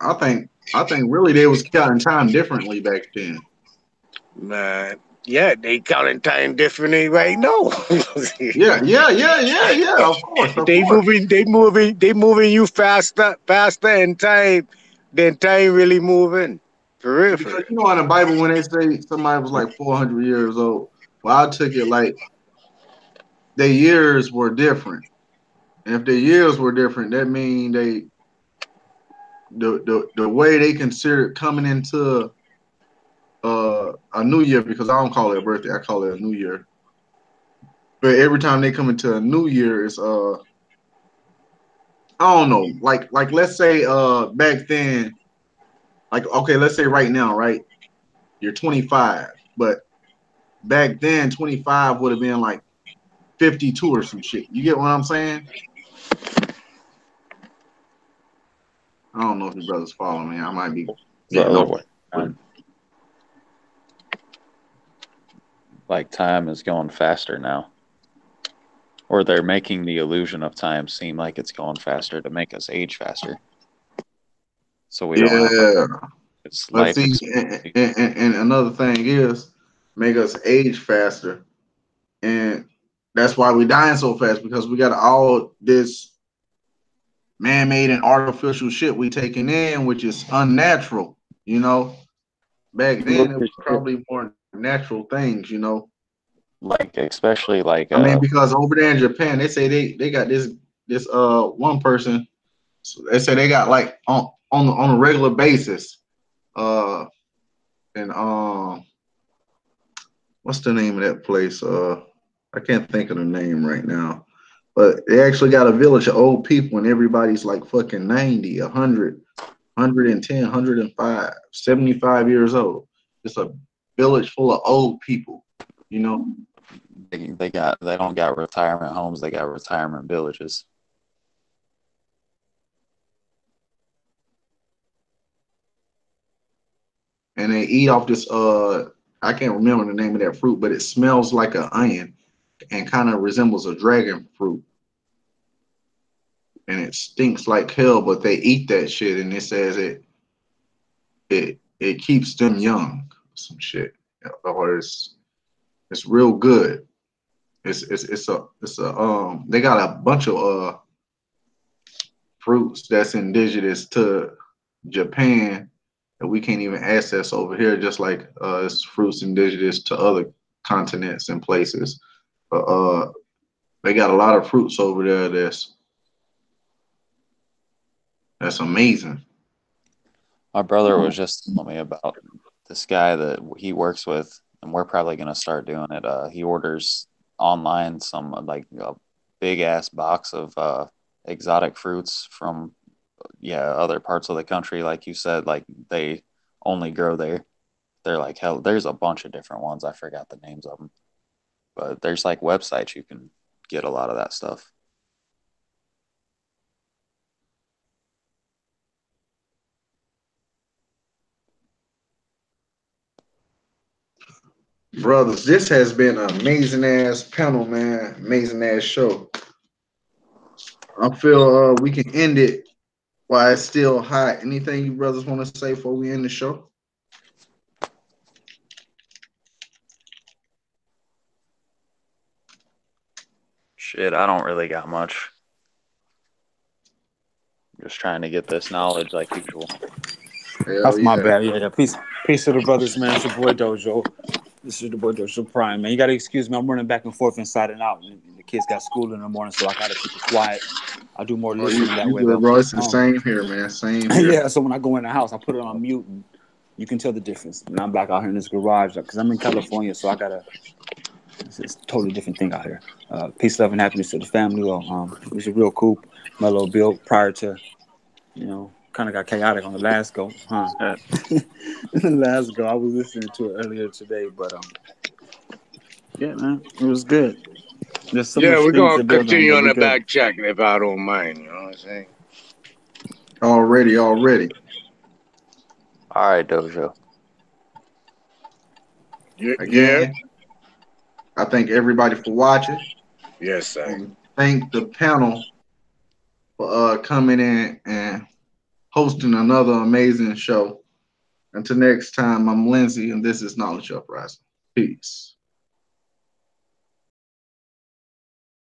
I think really they was counting time differently back then. Man, yeah, they counting time differently right now. Yeah. Of They course. moving, they moving you faster in time than time really moving. For real, for Because real. you know in the Bible when they say somebody was like 400 years old, well I took it like their years were different. And if their years were different, that means the way they considered coming into a new year, because I don't call it a birthday, I call it a new year. But every time they come into a new year, it's I don't know, like let's say back then, like okay, let's say right now, right? You're 25, but back then 25 would have been like 52 or some shit. You get what I'm saying? I don't know if your brothers follow me. I might be The getting other off. way around. Like time is going faster now. Or they're making the illusion of time seem like it's going faster to make us age faster. So we don't have Yeah. it's But life see, expectancy. and another thing is make us age faster. And that's why we dying so fast, because we got all this man-made and artificial shit we taking in, which is unnatural. You know, back then it was probably more natural things. Like especially like I mean, because over there in Japan, they say they got this one person. They say they got like on a regular basis. Uh, and what's the name of that place? I can't think of the name right now. But they actually got a village of old people, and everybody's like fucking 90, 100, 110, 105, 75 years old. It's a village full of old people, you know? they don't got retirement homes, they got retirement villages. And they eat off this, I can't remember the name of that fruit, but it smells like an onion and kind of resembles a dragon fruit. And it stinks like hell, but they eat that shit, and it says it keeps them young, some shit. Or it's real good. It's a they got a bunch of fruits that's indigenous to Japan that we can't even access over here, just like it's fruits indigenous to other continents and places. But they got a lot of fruits over there that's amazing. My brother was just telling me about this guy that he works with, and we're probably going to start doing it. He orders online some like a big ass box of exotic fruits from other parts of the country, like you said, like they only grow there. They're like hell. There's a bunch of different ones. I forgot the names of them, but there's like websites you can get a lot of that stuff. Brothers, this has been an amazing ass panel, man. Amazing ass show. I feel we can end it while it's still hot. Anything you brothers want to say before we end the show? Shit, I don't really got much. Just trying to get this knowledge like usual. Hell That's my yeah. bad. Yeah. Peace to the brothers, man. It's your boy Dojo. This is the boy Dojo Prime, man. You gotta excuse me. I'm running back and forth inside and out. The kids got school in the morning, so I gotta keep it quiet. I do more Oh, you, listening that you way, good, though. bro? It's the same here, man. Same here. Yeah. So when I go in the house, I put it on mute, and you can tell the difference. And I'm back out here in this garage because I'm in California, so I gotta. It's a totally different thing out here. Peace, love, and happiness to the family. Well, it was a real cool, mellow build prior to, kind of got chaotic on the last go, huh? The last go, I was listening to it earlier today, but yeah, man, it was good. There's so Yeah, much we're things gonna to build on, continue but on we're the good. back check if I don't mind, you know what I'm saying? Already. All right, Dojo. Yeah? Again, I thank everybody for watching. Yes, sir. And thank the panel for coming in and hosting another amazing show. Until next time, I'm Lindsay, and this is Knowledge Uprising. Peace.